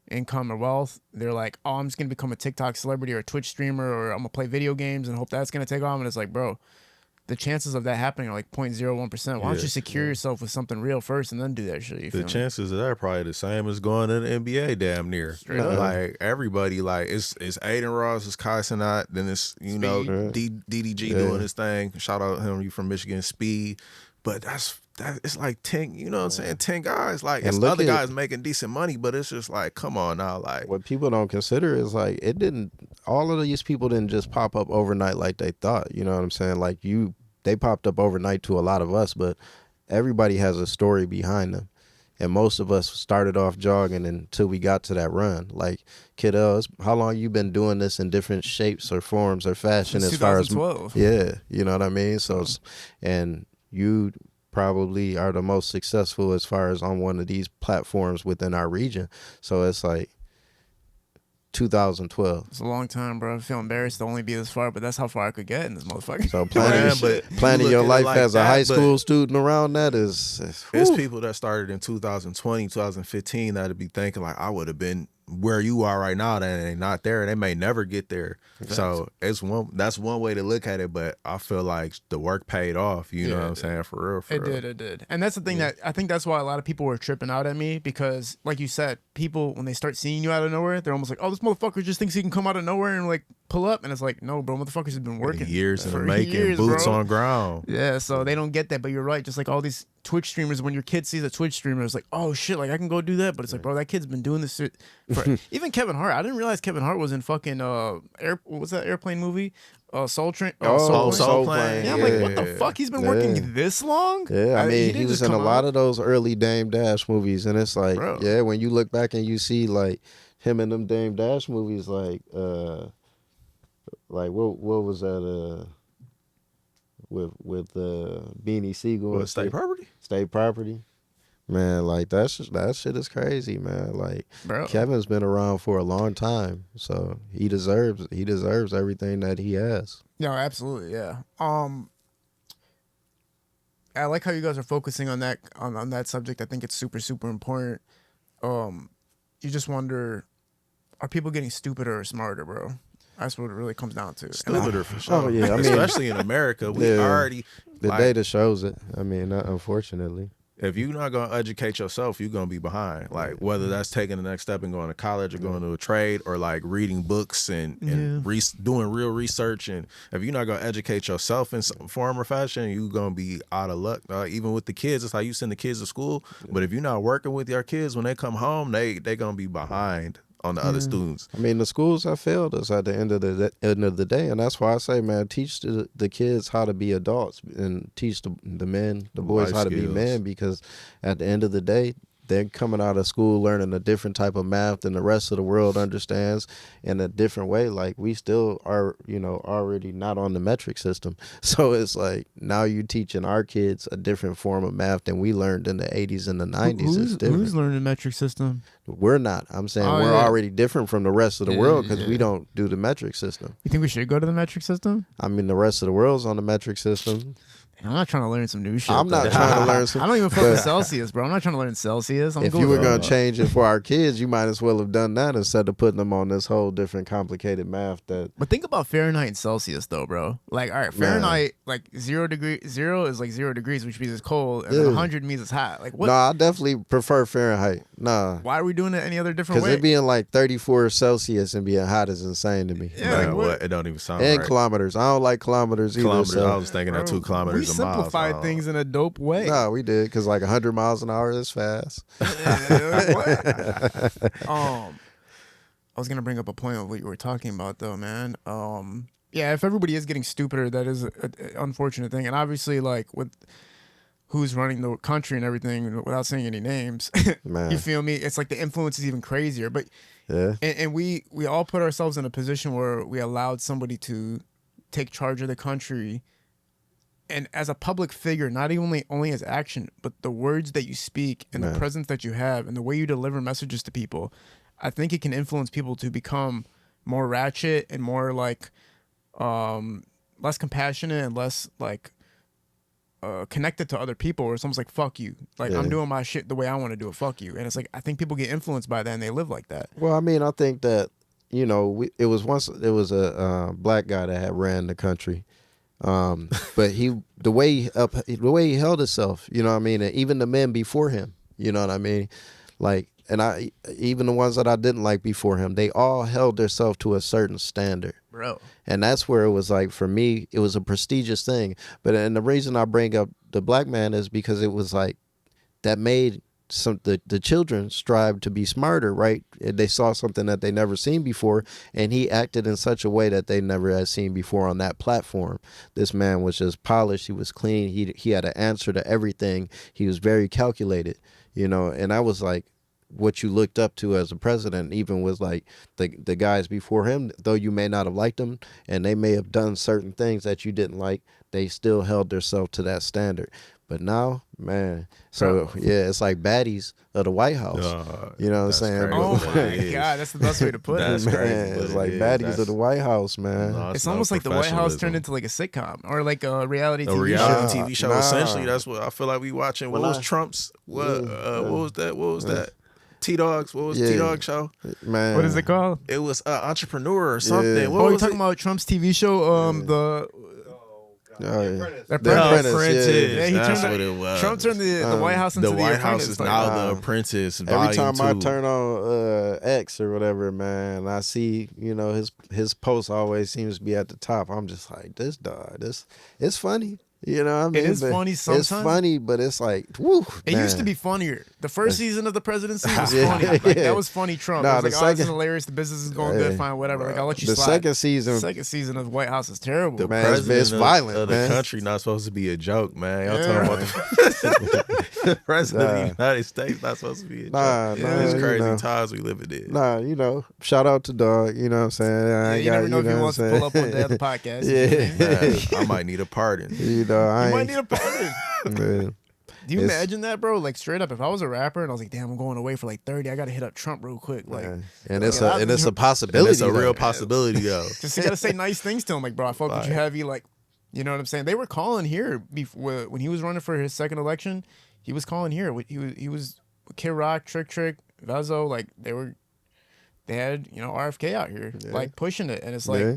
income or wealth, they're like, oh, I'm just gonna become a TikTok celebrity or a Twitch streamer, or I'm gonna play video games and hope that's gonna take off. And it's like, bro, the chances of that happening are like 0.01%. Why don't you secure yourself with something real first and then do that shit? The chances of that are probably the same as going to the NBA damn near. Like everybody, like it's Aiden Ross, it's Kai Cenat, then it's DDG doing his thing. Shout out him, you from Michigan, Speed. But it's like 10, you know what I'm saying? 10 guys. Like it's other guys making decent money, but it's just like, come on now. Like what people don't consider is like all of these people didn't just pop up overnight like they thought. You know what I'm saying? Like they popped up overnight to a lot of us, but everybody has a story behind them. And most of us started off jogging until we got to that run. Like, kiddos, how long you been doing this in different shapes or forms or fashion? Since as far as 2012. you know what I mean? So, and you probably are the most successful as far as on one of these platforms within our region. So it's like 2012. It's a long time, bro. I feel embarrassed to only be this far, but that's how far I could get in this motherfucker. So planning your life as a high school student around that is it's people that started in 2020, 2015 that'd be thinking like, I would have been where you are right now, that ain't not there. They may never get there. Exactly. So that's one way to look at it, but I feel like the work paid off. You know what I'm saying? For real. It did. And that's the thing that I think that's why a lot of people were tripping out at me, because like you said, people, when they start seeing you out of nowhere, they're almost like, oh, this motherfucker just thinks he can come out of nowhere and like pull up. And it's like, no, bro, motherfuckers have been working years in the making, boots on ground. Yeah, so they don't get that, but you're right. Just like all these Twitch streamers, when your kid sees a Twitch streamer, it's like, oh shit, like I can go do that. But it's like, bro, that kid's been doing this shit for even Kevin Hart. I didn't realize Kevin Hart was in fucking what's that airplane movie? Soul Plane. Yeah, I'm like, what the fuck? He's been working this long? Yeah, I mean, he was in a lot of those early Dame Dash movies, and it's like, when you look back and you see like him in them Dame Dash movies, like what was that? With Beanie Siegel. State Property? State Property. Man, like that shit is crazy, man. Like, bro, Kevin's been around for a long time, so he deserves everything that he has. No, absolutely, yeah. I like how you guys are focusing on that on that subject. I think it's super, super important. You just wonder, are people getting stupider or smarter, bro? That's what it really comes down to. Stupider for sure. Oh, yeah. I mean, especially in America, we already the data shows it. I mean, unfortunately. If you're not going to educate yourself, you're going to be behind. Like, whether that's taking the next step and going to college or going to a trade, or like reading books and doing real research. And if you're not going to educate yourself in some form or fashion, you're going to be out of luck. Even with the kids, it's like you send the kids to school. But if you're not working with your kids, when they come home, they going to be behind on the other students. I mean, the schools have failed us at the end of the day, and that's why I say, man, teach the kids how to be adults and teach the boys how to be men, because at the end of the day, they're coming out of school learning a different type of math than the rest of the world understands, in a different way. Like, we still are, already not on the metric system. So it's like, now you're teaching our kids a different form of math than we learned in the 80s and the 90s. Who's learning the metric system? We're not. I'm saying we're already different from the rest of the world, because we don't do the metric system. You think we should go to the metric system? I mean, the rest of the world's on the metric system. I'm not trying to learn some new shit. I'm not trying to learn some. I don't even fuck with Celsius, bro. I'm not trying to learn Celsius. If you were gonna change it for our kids, you might as well have done that instead of putting them on this whole different complicated math. But think about Fahrenheit and Celsius, though, bro. Like, all right, Fahrenheit, like 0 is like 0 degrees, which means it's cold, and then 100 means it's hot. Like, what? No, I definitely prefer Fahrenheit. Nah. Why are we doing it any other different way? Because it being like 34 Celsius and being hot is insane to me. Yeah, like what? It don't even sound and right. kilometers. I don't like kilometers either. Kilometers. So. I was thinking that 2 kilometers we a mile. simplified things in a dope way. No, we did because like 100 miles an hour is fast. I was gonna bring up a point of what you were talking about, though, man. Yeah, if everybody is getting stupider, that is an unfortunate thing, and obviously, like with who's running the country and everything, without saying any names, Man. you feel me? It's like the influence is even crazier. But Yeah. and we all put ourselves in a position where we allowed somebody to take charge of the country. And as a public figure, not only as action, but the words that you speak and the presence that you have and the way you deliver messages to people, I think it can influence people to become more ratchet and more like less compassionate and less like connected to other people. Or it's almost like, fuck you. Like, I'm doing my shit the way I want to do it. Fuck you. And it's like, I think people get influenced by that and they live like that. Well, I mean, I think that, you know, it was a black guy that had ran the country. But the way he held himself, you know what I mean, and even the men before him, you know what I mean, like, and even the ones that I didn't like before him, they all held themselves to a certain standard, bro. And that's where it was like, for me, it was a prestigious thing. But and the reason I bring up the black man is because it was like that made the children strive to be smarter, right? They saw something that they never seen before, and he acted in such a way that they never had seen before on that platform. This man was just polished. He was clean. He had an answer to everything. He was very calculated, you know, and I was like, what you looked up to as a president, even was like the guys before him, though you may not have liked them and they may have done certain things that you didn't like, they still held themselves to that standard. But now, man, so yeah, it's like baddies of the White House. You know what I'm saying? Crazy. Oh my God, that's the best way to put That's it. crazy. Man, it's like baddies of the White House, man. No, It's almost like the White House turned into like a sitcom or like a reality TV show. TV show. Nah. Essentially, that's what I feel like we watching. What was Trump's? What was that? What was that? T-Dogs. What was T-Dog show? Man, What is it called? It was Entrepreneur or something. Yeah. What Oh, you're was talking about Trump's TV show? The Apprentice. Yeah, he That's turned what it was. Trump turned the White House into the White House Apprentice, is like, now the Apprentice. Every time I Volume 2. turn on X or whatever, man, I see, you know, his post always seems to be at the top. I'm just like, this dog, it's funny. You know what I mean? It is funny sometimes. It's funny, but it's like, woo. It used to be funnier. The first season of the presidency was funny. Like, that was funny Trump. Nah, it was the like, this is second- hilarious. The business is going good. Fine, whatever. Like, I'll let you The slide. second season, The second season of White House is terrible. The Man, it's president violent, of the man. country not supposed to be a joke, man. Y'all Yeah. talking about the president of the United States not supposed to be a joke. Nah, It's you crazy know. times we living in. Nah, you know, shout out to Dog. You know what I'm saying? Yeah, you never know if he wants to pull up on the other podcast. Yeah, Man, I might need a pardon. you know, I You might ain't. need a pardon. Man. Do you It's- imagine that, bro? Like, straight up, if I was a rapper and I was like, damn, I'm going away for like 30, I got to hit up Trump real quick. Like, And it's Yeah, a I- possibility. It's a real though. possibility, though. just you got to say nice things to him. Like, bro, I fuck with you Like- heavy. Like, you know what I'm saying? They were calling here before when he was running for his second election. He was calling here. He was Kid Rock, Trick, Vazo. Like, they had, you know, RFK out here, like, pushing it. And it's like, Yeah.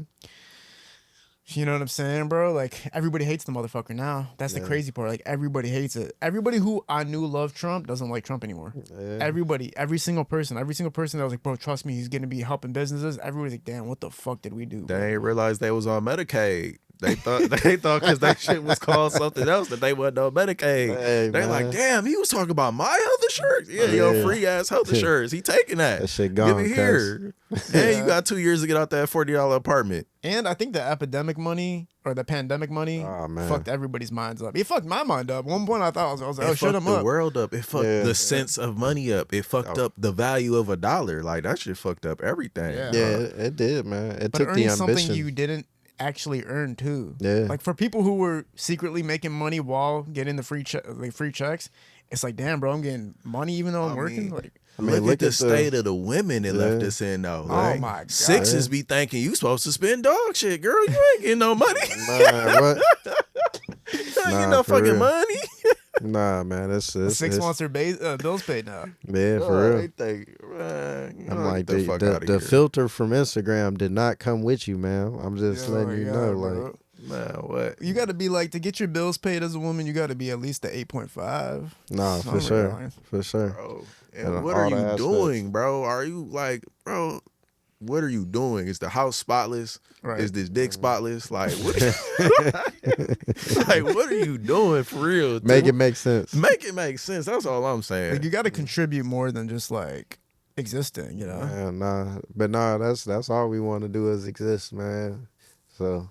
you know what I'm saying, bro? Like, everybody hates the motherfucker now. That's the crazy part. Like, everybody hates it. Everybody who I knew loved Trump doesn't like Trump anymore. Yeah. Everybody, every single person that was like, bro, trust me, he's going to be helping businesses. Everybody's like, damn, what the fuck did we do? They ain't realized they was on Medicaid. They thought because that shit was called something else that they wasn't on Medicaid. Hey, They're man. like, damn, he was talking about my health insurance. Yeah, yo, free ass health insurance. He taking that. That shit Give gone, it here. Hey, you got 2 years to get out that $40 apartment. And I think the epidemic money or the pandemic money Oh, man. fucked everybody's minds up. It fucked my mind up. At one point, I thought I was like, oh, It shut fucked him the up. world up. It fucked Yeah. the sense of money up. It fucked up the value of $1. Like, that shit fucked up everything. Yeah. Yeah, it did, man. It But took the earning ambition. something you didn't actually earn too. Yeah. Like, for people who were secretly making money while getting the free checks, it's like, damn, bro, I'm getting money even though I'm working. mean, Like, I mean, look at the state of the women it left us in, though. Oh, Like, my God. Sixes be thinking you supposed to spend dog shit, girl. You ain't getting no money. Man, what? Nah, no for fucking real. money. Nah, man, it's 6 months or bills paid now. yeah, for real. They think, man, I'm like get the fuck out of the here. filter from Instagram did not come with you, man. I'm just Oh letting my you God, know, bro. like, Man, what? You got to be like, to get your bills paid as a woman, you got to be at least at 8.5. nah, for sure, for sure. Bro. And And what all are the you aspects. doing, bro? Are you like, bro? What are you doing? Is the house spotless? Right. Is this dick spotless? Like, what? Like, what are you doing for real? Make dude? it make sense. Make it make sense. That's all I'm saying. Like, you got to contribute more than just like existing, you know? Man, nah, that's all we want to do is exist, man. So,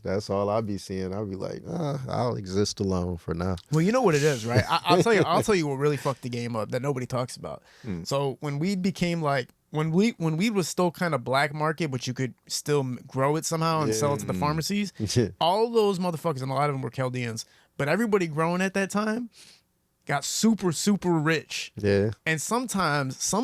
that's all I be seeing. I'll be like, I'll exist alone for now. Well, you know what it is, right? I'll tell you what really fucked the game up that nobody talks about. So when weed became like, when weed was still kind of black market, but you could still grow it somehow and sell it to the pharmacies, all those motherfuckers, and a lot of them were Chaldeans, but everybody growing at that time got super, super rich. Yeah. And sometimes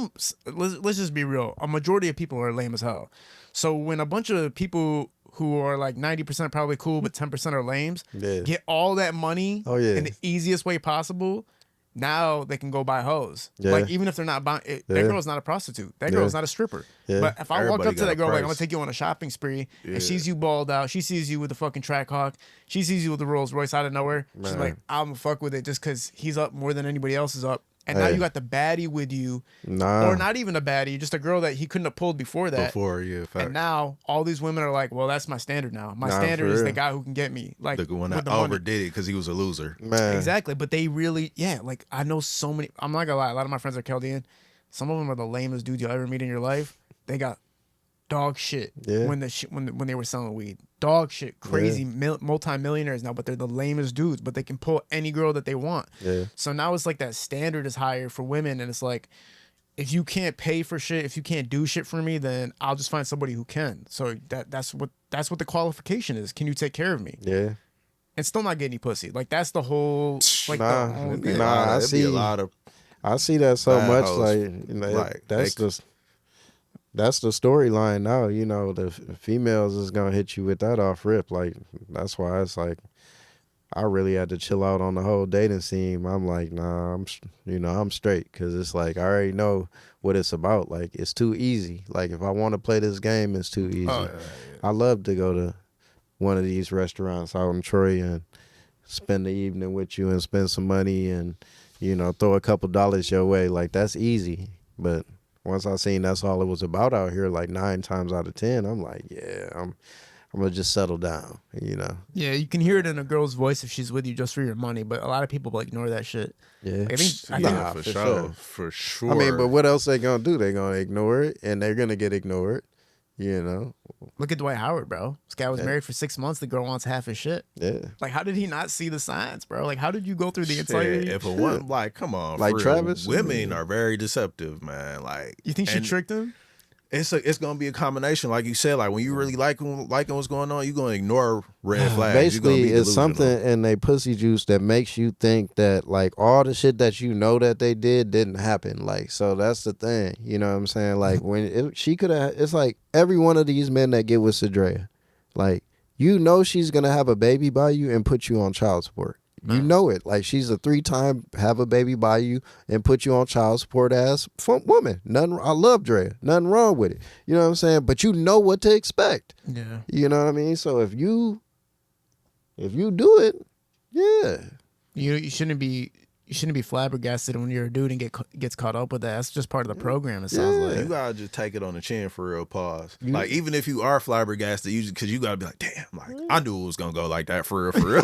let's just be real, a majority of people are lame as hell. So when a bunch of people who are like 90% probably cool, but 10% are lames, get all that money in the easiest way possible, now they can go buy hoes. Yeah. Like, even if they're not buying, that girl's not a prostitute. That girl's not a stripper. Yeah. But if I walk Everybody up to got that a girl, like, I'm price. gonna take you on a shopping spree, and she sees you balled out, she sees you with the fucking track hawk, she sees you with the Rolls Royce out of nowhere, she's Man. like, I'm gonna fuck with it just because he's up more than anybody else is up. And now you got the baddie with you, or not even a baddie, just a girl that he couldn't have pulled before that. Fact. And now all these women are like, well, that's my standard now. My standard is the guy who can get me. Like, the one with that the money. overdid it because he was a loser. Man. Exactly. But they really, like, I know so many, I'm not gonna lie, a lot of my friends are Chaldean. Some of them are the lamest dudes you'll ever meet in your life. They got dog shit when they were selling weed. Dog shit, crazy multi-millionaires now, but they're the lamest dudes, but they can pull any girl that they want. Yeah. So now it's like that standard is higher for women, and it's like, if you can't pay for shit, if you can't do shit for me, then I'll just find somebody who can. So that's what the qualification is. Can you take care of me? Yeah. And still not get any pussy. Like, that's the whole like Nah, the whole, I It'd be a lot of I see that so bad much. hoes. Like, you know, that's the storyline now. You know, the females is gonna hit you with that off rip. Like, that's why it's like, I really had to chill out on the whole dating scene. I'm like, nah, I'm straight, because it's like, I already know what it's about. Like, it's too easy. Like, if I want to play this game, it's too easy. I love to go to one of these restaurants out in Troy and spend the evening with you and spend some money and, you know, throw a couple dollars your way. Like, that's easy. But once I seen that's all it was about out here, like 9 times out of 10, I'm like, yeah, I'm gonna just settle down, you know. Yeah, you can hear it in a girl's voice if she's with you just for your money, but a lot of people like ignore that shit. Yeah. Like, I think Nah, for sure. I mean, but what else they gonna do? They gonna ignore it, and they're gonna get ignored, you know. look at Dwight Howard, bro. This guy was married for 6 months. The girl wants half his shit. Yeah. Like, how did he not see the signs, bro? Like, how did you go through the Shit, entire? if a woman, like, come on, Like for real. Travis? Women are very deceptive, man. Like, You think she and tricked him? It's gonna be a combination, like you said. Like, when you really liking what's going on, you're gonna ignore red flags. Basically, You're gonna be it's something delusional. in their pussy juice that makes you think that, like, all the shit that you know that they didn't happen. Like, so that's the thing. You know what I'm saying? Like, when she could have, it's like every one of these men that get with Cedrea, like, you know she's gonna have a baby by you and put you on child support. You know it. Like, she's a 3-time have a baby by you and put you on child support ass woman. I love Drea. Nothing wrong with it. You know what I'm saying? But you know what to expect. Yeah. You know what I mean? So if you do it, yeah. You shouldn't be flabbergasted when you're a dude and gets caught up with that. That's just part of the program. It sounds You like. gotta just take it on the chin for real. Pause. Like, even if you are flabbergasted, because you gotta be like, damn, like, I knew it was gonna go like that for real, for real.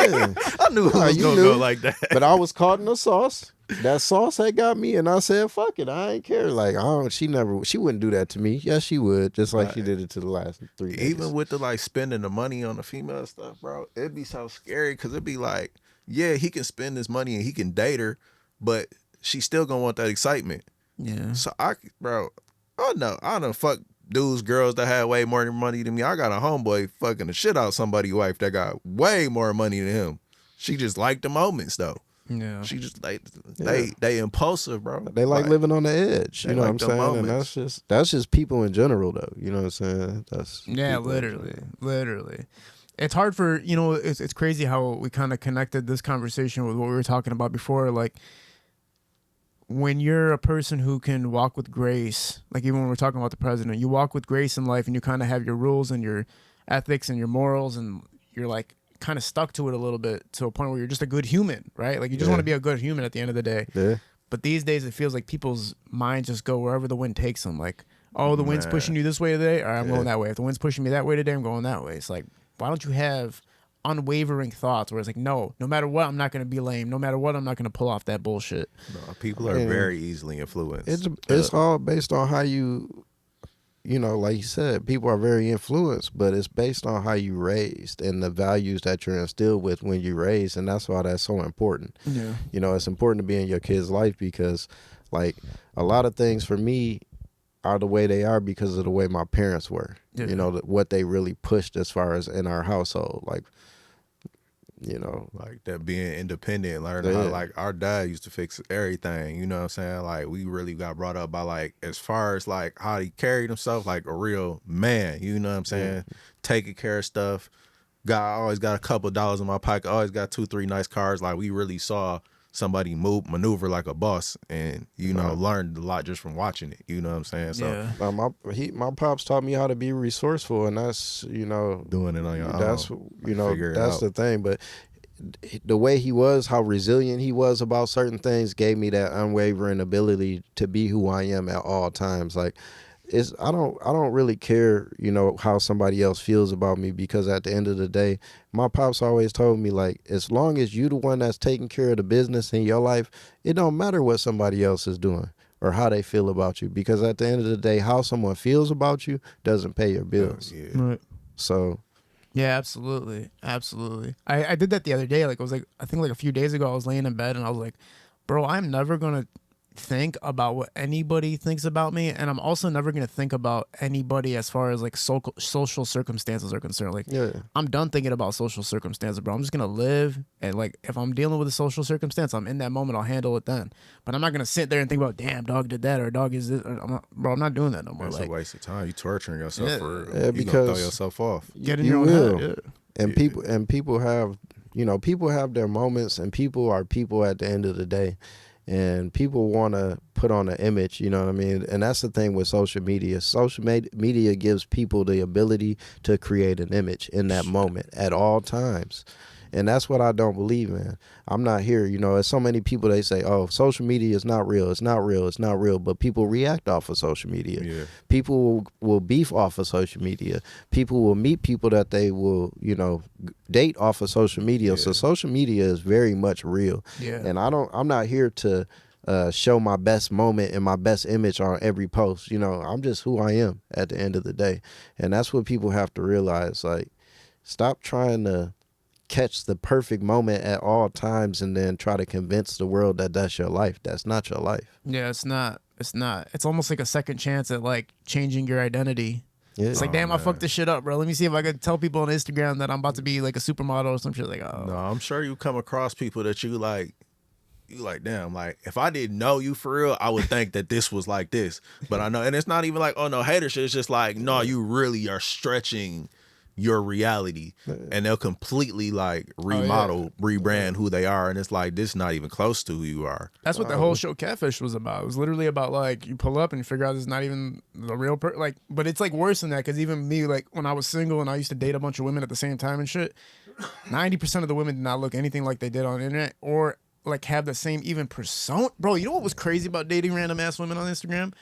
I knew it was you gonna knew. go like that. But I was caught in the sauce. That sauce had got me, and I said, "Fuck it, I ain't care." Like, she wouldn't do that to me. Yes, she would, just like she did it to the last 3 days. Even with the, like, spending the money on the female stuff, bro, it'd be so scary, because it'd be like, yeah, he can spend his money and he can date her, but she's still gonna want that excitement. Yeah. So I done fuck dudes, girls that had way more money than me. I got a homeboy fucking the shit out somebody's wife that got way more money than him. She just liked the moments though. Yeah. She just they impulsive, bro. They like living on the edge. You know what I'm like the saying? And moments. that's just people in general, though. You know what I'm saying? That's Yeah, people in literally. it's hard for, it's crazy how we kind of connected this conversation with what we were talking about before. Like, when you're a person who can walk with grace, like even when we're talking about the president, you walk with grace in life and you kind of have your rules and your ethics and your morals, and you're like kind of stuck to it a little bit to a point where you're just a good human, right? Like, you just want to be a good human at the end of the day. Yeah. But these days it feels like people's minds just go wherever the wind takes them. Like, oh, the wind's pushing you this way today, all right, I'm going that way. If the wind's pushing me that way today, I'm going that way. It's like, why don't you have unwavering thoughts where it's like, no matter what, I'm not going to be lame. No matter what, I'm not going to pull off that bullshit. No, people are very easily influenced. It's all based on how like you said, people are very influenced, but it's based on how you raised and the values that you're instilled with when you raised, and that's why that's so important. Yeah. It's important to be in your kid's life because, like, a lot of things for me are the way they are because of the way my parents were. Yeah. What they really pushed as far as in our household, like like that being independent, learning how, like, our dad used to fix everything, you know what I'm saying? Like, we really got brought up by, like, as far as like how he carried himself like a real man, you know what I'm saying? Taking care of stuff. Always got a couple dollars in my pocket, always got 2-3 nice cars. Like, we really saw somebody maneuver like a boss, and learned a lot just from watching it, you know what I'm saying? So my pops taught me how to be resourceful, and that's doing it on your own. That's that's the thing. But the way he was, how resilient he was about certain things, gave me that unwavering ability to be who I am at all times. Like, I don't really care, how somebody else feels about me, because at the end of the day, my pops always told me, like, as long as you the one that's taking care of the business in your life, it don't matter what somebody else is doing or how they feel about you, because at the end of the day, how someone feels about you doesn't pay your bills. Yeah. Right. So. Yeah, absolutely. Absolutely. I did that the other day. Like, it was like, I think like a few days ago, I was laying in bed and I was like, bro, I'm never going to think about what anybody thinks about me, and I'm also never going to think about anybody as far as like social circumstances are concerned. Like, I'm done thinking about social circumstances, bro. I'm just going to live, and like, if I'm dealing with a social circumstance, I'm in that moment, I'll handle it then. But I'm not going to sit there and think about, damn, dog did that, or dog is this. I'm not doing that no more. It's like, a waste of time. You torturing yourself for real. Yeah, you because gonna throw yourself off. Get in your own head. Yeah. And people have people have their moments, and people are people at the end of the day. And people want to put on an image, you know what I mean? And that's the thing with social media. Social media gives people the ability to create an image in that moment at all times. And that's what I don't believe in. I'm not here, there's so many people, they say, oh, social media is not real, it's not real, it's not real. But people react off of social media. Yeah. People will beef off of social media. People will meet people that they will, date off of social media. Yeah. So social media is very much real. Yeah. And I'm not here to show my best moment and my best image on every post. I'm just who I am at the end of the day. And that's what people have to realize. Like, stop trying to catch the perfect moment at all times and then try to convince the world that that's your life. That's not your life. Yeah, it's not. It's almost like a second chance at like changing your identity. Yeah. It's like, damn, I fucked this shit up, bro. Let me see if I could tell people on Instagram that I'm about to be like a supermodel or some shit. Like, oh. No, I'm sure you come across people that you like, damn, like, if I didn't know you for real, I would think that this was like this. But I know, and it's not even like, oh no, hater shit. It's just like, no, you really are stretching your reality, and they'll completely like remodel, rebrand who they are, and it's like, this is not even close to who you are. That's what the whole show Catfish was about. It was literally about like, you pull up and you figure out it's not even the real person. Like, but it's like worse than that, because even me, like when I was single and I used to date a bunch of women at the same time and shit, 90% of the women did not look anything like they did on the internet, or like have the same even persona. Bro, you know what was crazy about dating random ass women on Instagram?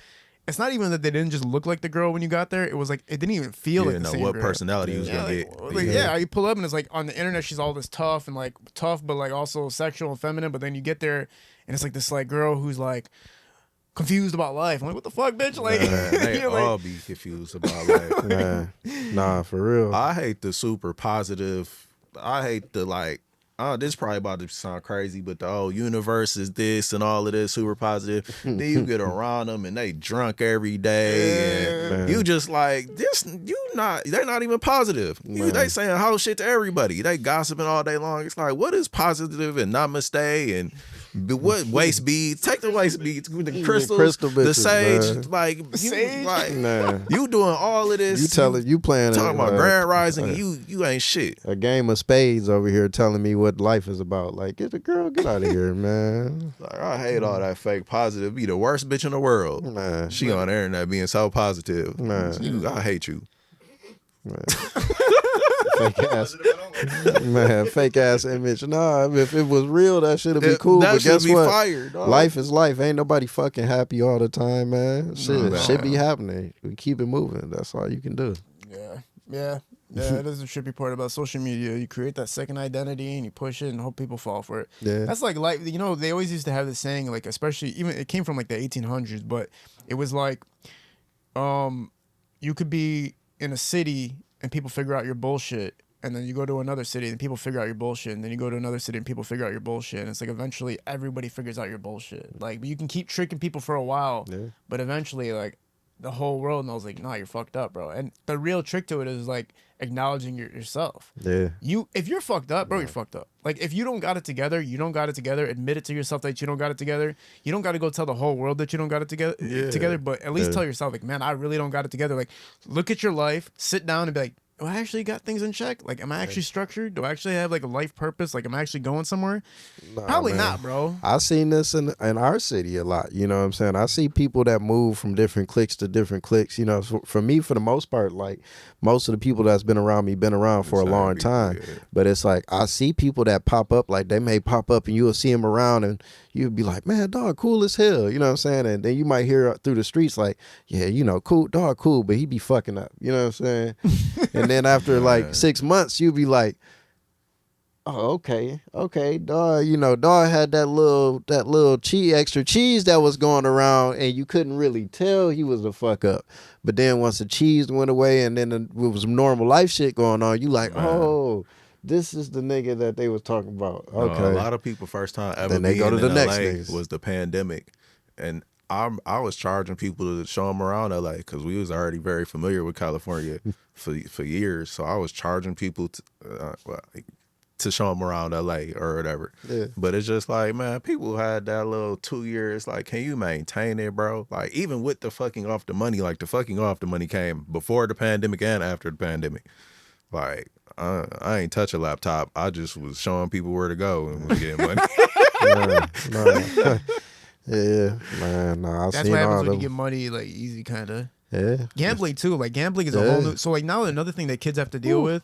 It's not even that they didn't just look like the girl when you got there. It was like, it didn't even feel like the same what girl. personality you was gonna get. You pull up and it's like, on the internet she's all this tough and like tough, but like also sexual and feminine. But then you get there and it's like this like girl who's like confused about life. I'm like, what the fuck, bitch? Like, they all be confused about life. Nah, for real. I hate the super positive. I hate the like, oh, this is probably about to sound crazy, but the whole universe is this and all of this super positive. Then you get around them and they drunk every day, and you just like, this, they're not even positive. They saying whole shit to everybody. They gossiping all day long. It's like, what is positive and namaste and But what waist beads? Take the waist beads, the crystals, crystal the bitches, sage. man. Like you, like Nah. you doing all of this. You playing talking about grand rising. You ain't shit. A game of spades over here telling me what life is about. Like, get out of here, man. Like, I hate all that fake positive. Be the worst bitch in the world. Man. She on the internet being so positive. Man. I hate you. Man. fake ass image. Nah, if it was real, that should be cool. That but guess be what? fired, dog. Life is life. Ain't nobody fucking happy all the time, man. Shit be happening. We keep it moving. That's all you can do. Yeah. That is the trippy part about social media. You create that second identity and you push it and hope people fall for it. Yeah. That's like life. You know, they always used to have this saying, like, especially even it came from like the 1800s, but it was like, you could be in a city and people figure out your bullshit, and then you go to another city and people figure out your bullshit, and then you go to another city and people figure out your bullshit, and it's like eventually everybody figures out your bullshit. Like, you can keep tricking people for a while, but eventually, like, the whole world knows, like, nah, you're fucked up, bro. And the real trick to it is like acknowledging yourself. Yeah. If you're fucked up, bro, you're fucked up. Like, if you don't got it together, you don't got it together. Admit it to yourself that you don't got it together. You don't got to go tell the whole world that you don't got it together, but at least tell yourself, like, man, I really don't got it together. Like, look at your life, sit down and be like, do I actually got things in check? Like, am I actually structured? Do I actually have like a life purpose? Like, am I actually going somewhere? Probably not, bro. I've seen this in our city a lot. You know what I'm saying? I see people that move from different cliques to different cliques. You know, for me, for the most part, like most of the people that's been around me been around for a long time. Yeah. But it's like I see people that pop up, like they may pop up and you'll see them around and you'll be like, man, dog, cool as hell. You know what I'm saying? And then you might hear through the streets like, yeah, you know, cool, dog, cool, but he be fucking up. You know what I'm saying? And then after like 6 months, you'll be like, oh, okay, dog. You know, dog had that little extra cheese that was going around, and you couldn't really tell he was a fuck up. But then once the cheese went away, and then it was some normal life shit going on, you like, oh, this is the nigga that they was talking about. Okay, a lot of people first time ever then they being go to the in next LA niggas. was the pandemic, and I was charging people to show them around LA because we was already very familiar with California for years. So I was charging people to show them around LA or whatever. Yeah. But it's just like, man, people had that little 2 years. Like, can you maintain it, bro? Like, even with the fucking off the money, like the fucking off the money came before the pandemic and after the pandemic. Like, I ain't touch a laptop. I just was showing people where to go and was getting money. Yeah, man. No, that's what happens when you get money, like, easy, kind of. Yeah. Gambling too. Like, gambling is a whole new. So like now another thing that kids have to deal with.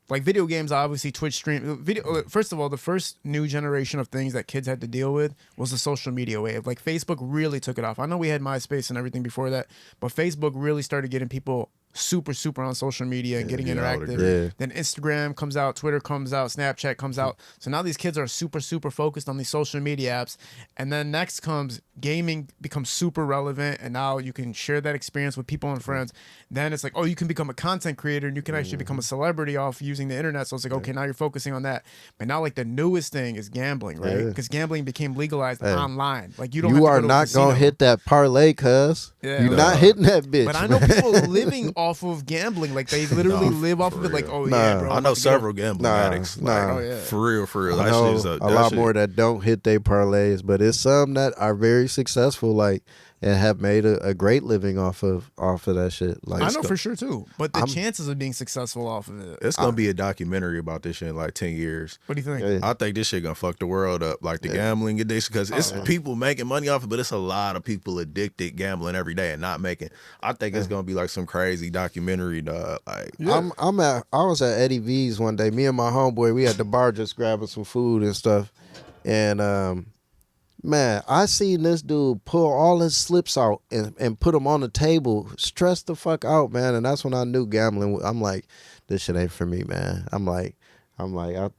Like, video games, obviously, Twitch stream. First of all, the first new generation of things that kids had to deal with was the social media wave. Like, Facebook really took it off. I know we had MySpace and everything before that, but Facebook really started getting people super on social media and getting interactive. Yeah. Then Instagram comes out, Twitter comes out, Snapchat comes out. So now these kids are super focused on these social media apps. And then next comes gaming becomes super relevant, and now you can share that experience with people and friends. Then it's like, oh, you can become a content creator and you can actually become a celebrity off using the internet. So it's like, okay, now you're focusing on that. But now, like, the newest thing is gambling, right? Because gambling became legalized online. Like, you don't have to are go to not gonna hit that parlay, cuz you're not hitting that bitch. But I know people living off of gambling. Like, they literally live off of it. Like, yeah, bro. I know several gambling addicts. Like, for real. I know a lot more that don't hit their parlays, but it's some that are very successful, like, and have made a great living off of that shit. Like, I know for sure too. But the chances of being successful off of it, it's gonna be a documentary about this shit in like 10 years. What do you think? I think this shit gonna fuck the world up, like the gambling addiction, because it's people making money off it, but it's a lot of people addicted gambling every day and not making. I think it's gonna be like some crazy documentary, dog. Like, I was at Eddie V's one day. Me and my homeboy, we at the bar just grabbing some food and stuff, and man, I seen this dude pull all his slips out and put them on the table, stressed the fuck out, man. And that's when I knew gambling. I'm like, this shit ain't for me, man. I'm like,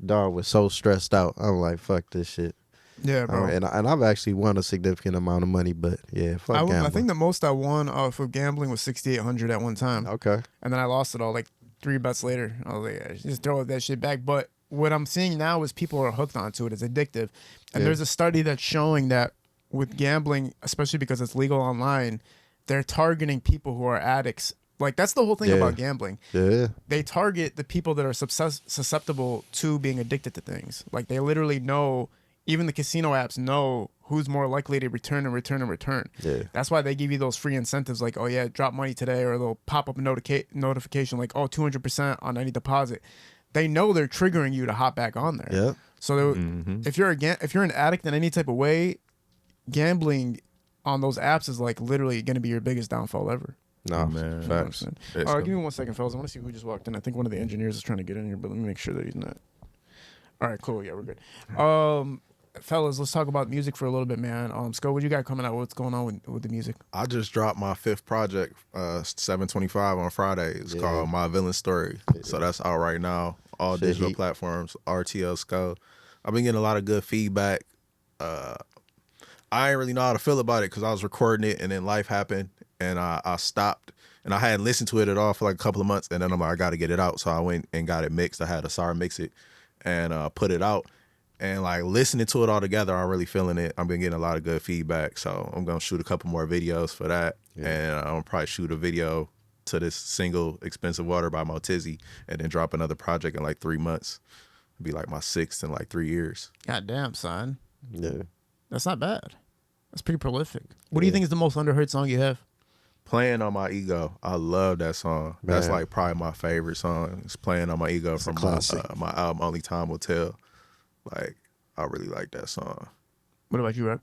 dog was so stressed out. I'm like, fuck this shit. Yeah, bro. And I've actually won a significant amount of money, but yeah, fuck gambling. I think the most I won off of gambling was $6,800 at one time. Okay. And then I lost it all like 3 bets later. I was like, yeah, just throw that shit back. But what I'm seeing now is people are hooked onto it. It's addictive. And there's a study that's showing that with gambling, especially because it's legal online, they're targeting people who are addicts. Like, that's the whole thing about gambling. Yeah. They target the people that are susceptible to being addicted to things. Like, they literally know even the casino apps know who's more likely to return and return and return. Yeah. That's why they give you those free incentives like, oh yeah, drop money today, or they'll pop up a notification like, oh, 200% on any deposit. They know they're triggering you to hop back on there. Yeah. So if you're an addict in any type of way, gambling on those apps is like literally going to be your biggest downfall ever. No, Man. facts. All right, give me 1 second, fellas. I want to see who just walked in. I think one of the engineers is trying to get in here, but let me make sure that he's not. All right, cool. Yeah, we're good. Fellas, let's talk about music for a little bit, man. Scoe, what you got coming out? What's going on with the music? I just dropped my 5th project, 7/25 on Friday. It's called My Villain Story. So that's out right now. All Shit digital heat. platforms, RTL Scoe. I've been getting a lot of good feedback. I didn't really know how to feel about it because I was recording it and then life happened and I stopped. And I hadn't listened to it at all for like a couple of months. And then I'm like, I got to get it out. So I went and got it mixed. I had Asar mix it and put it out. And like listening to it all together, I'm really feeling it. I've been getting a lot of good feedback. So I'm going to shoot a couple more videos for that. Yeah. And I'm going to probably shoot a video to this single Expensive Water by Motizzi and then drop another project in like 3 months. It'll be like my 6th in like 3 years. God damn, son. Yeah. That's not bad. That's pretty prolific. What do you think is the most underheard song you have? Playing on My Ego. I love that song. That's Man. like probably my favorite song. It's Playing on My Ego from my album Only Time Will Tell. Like, I really like that song. What about you, Rob?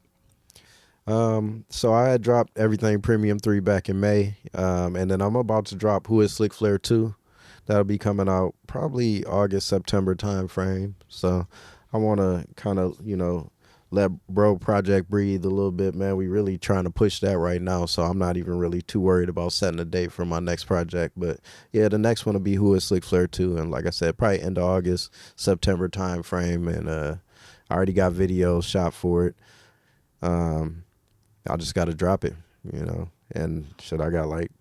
So I had dropped Everything Premium 3 back in May. And then I'm about to drop Who is Slick Flair 2. That'll be coming out probably August, September time frame. So I want to kind of, let Bro Project breathe a little bit, man. We really trying to push that right now. So I'm not even really too worried about setting a date for my next project. But yeah, the next one will be Who is Slick Flair 2. And like I said, probably end of August, September time frame. And I already got videos shot for it. I just got to drop it, and I got like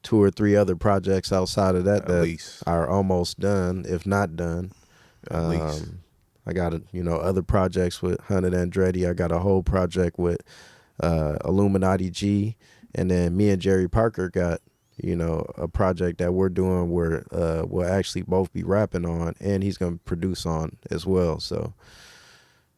2 or 3 other projects outside of that least. are almost done, if not done. At least. I got, other projects with Hunted Andretti. I got a whole project with Illuminati G. And then me and Jerry Parker got, a project that we're doing where we'll actually both be rapping on, and he's going to produce on as well. So,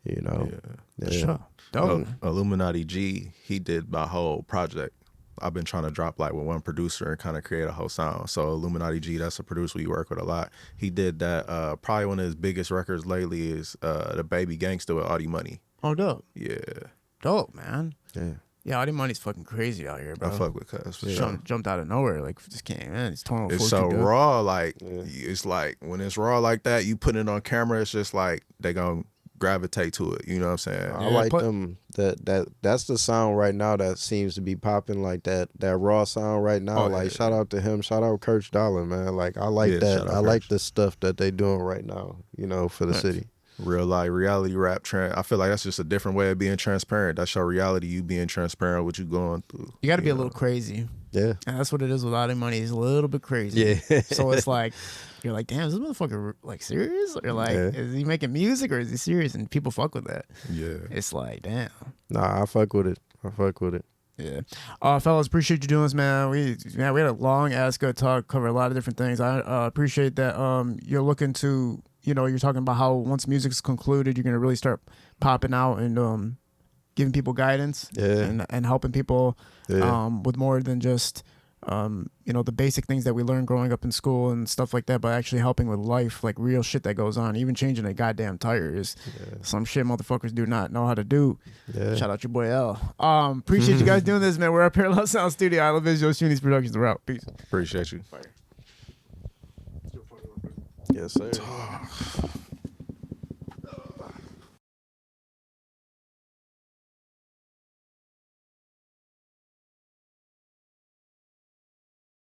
Yeah. Sure. Dope. Illuminati G, he did my whole project. I've been trying to drop like with one producer and kind of create a whole sound. So Illuminati G, that's a producer we work with a lot. He did that. Probably one of his biggest records lately is The Baby Gangsta with Audie Money. Oh, dope. Yeah. Dope, man. Yeah. Yeah, Audie Money's fucking crazy out here, bro. I fuck with Cuz for sure. Jumped out of nowhere. Like, just came in. It's 12 It's so raw. Like, it's like when it's raw like that, you put it on camera, it's just like they gonna gravitate to it. You know what I'm saying? I like them. That's the sound right now that seems to be popping, like that raw sound right now. Oh, like yeah. shout out to him. Shout out Kirch Dollar, man. Like I like that. I like the stuff that they doing right now. For the city. Real life reality rap trend. I feel like that's just a different way of being transparent. That's your reality. You being transparent, what you going through. You got to be a little crazy. Yeah. And that's what it is with Audie Money. He's a little bit crazy. Yeah. So it's like, you're like, damn, is this motherfucker like serious? Or like, is he making music or is he serious? And people fuck with that. Yeah. It's like, damn. Nah, I fuck with it. Yeah. Fellas, appreciate you doing this, man. We had a long ass good talk, cover a lot of different things. I appreciate that you're looking to, you're talking about how once music's concluded, you're gonna really start popping out and giving people guidance and helping people with more than just the basic things that we learned growing up in school and stuff like that, but actually helping with life, like real shit that goes on. Even changing a goddamn tire is some shit motherfuckers do not know how to do. Yeah. Shout out your boy L. Appreciate you guys doing this, man. We're at Parallel Sound Studio. I love Visual Shuni's Productions. We're out. Peace. Appreciate you. Yes, sir.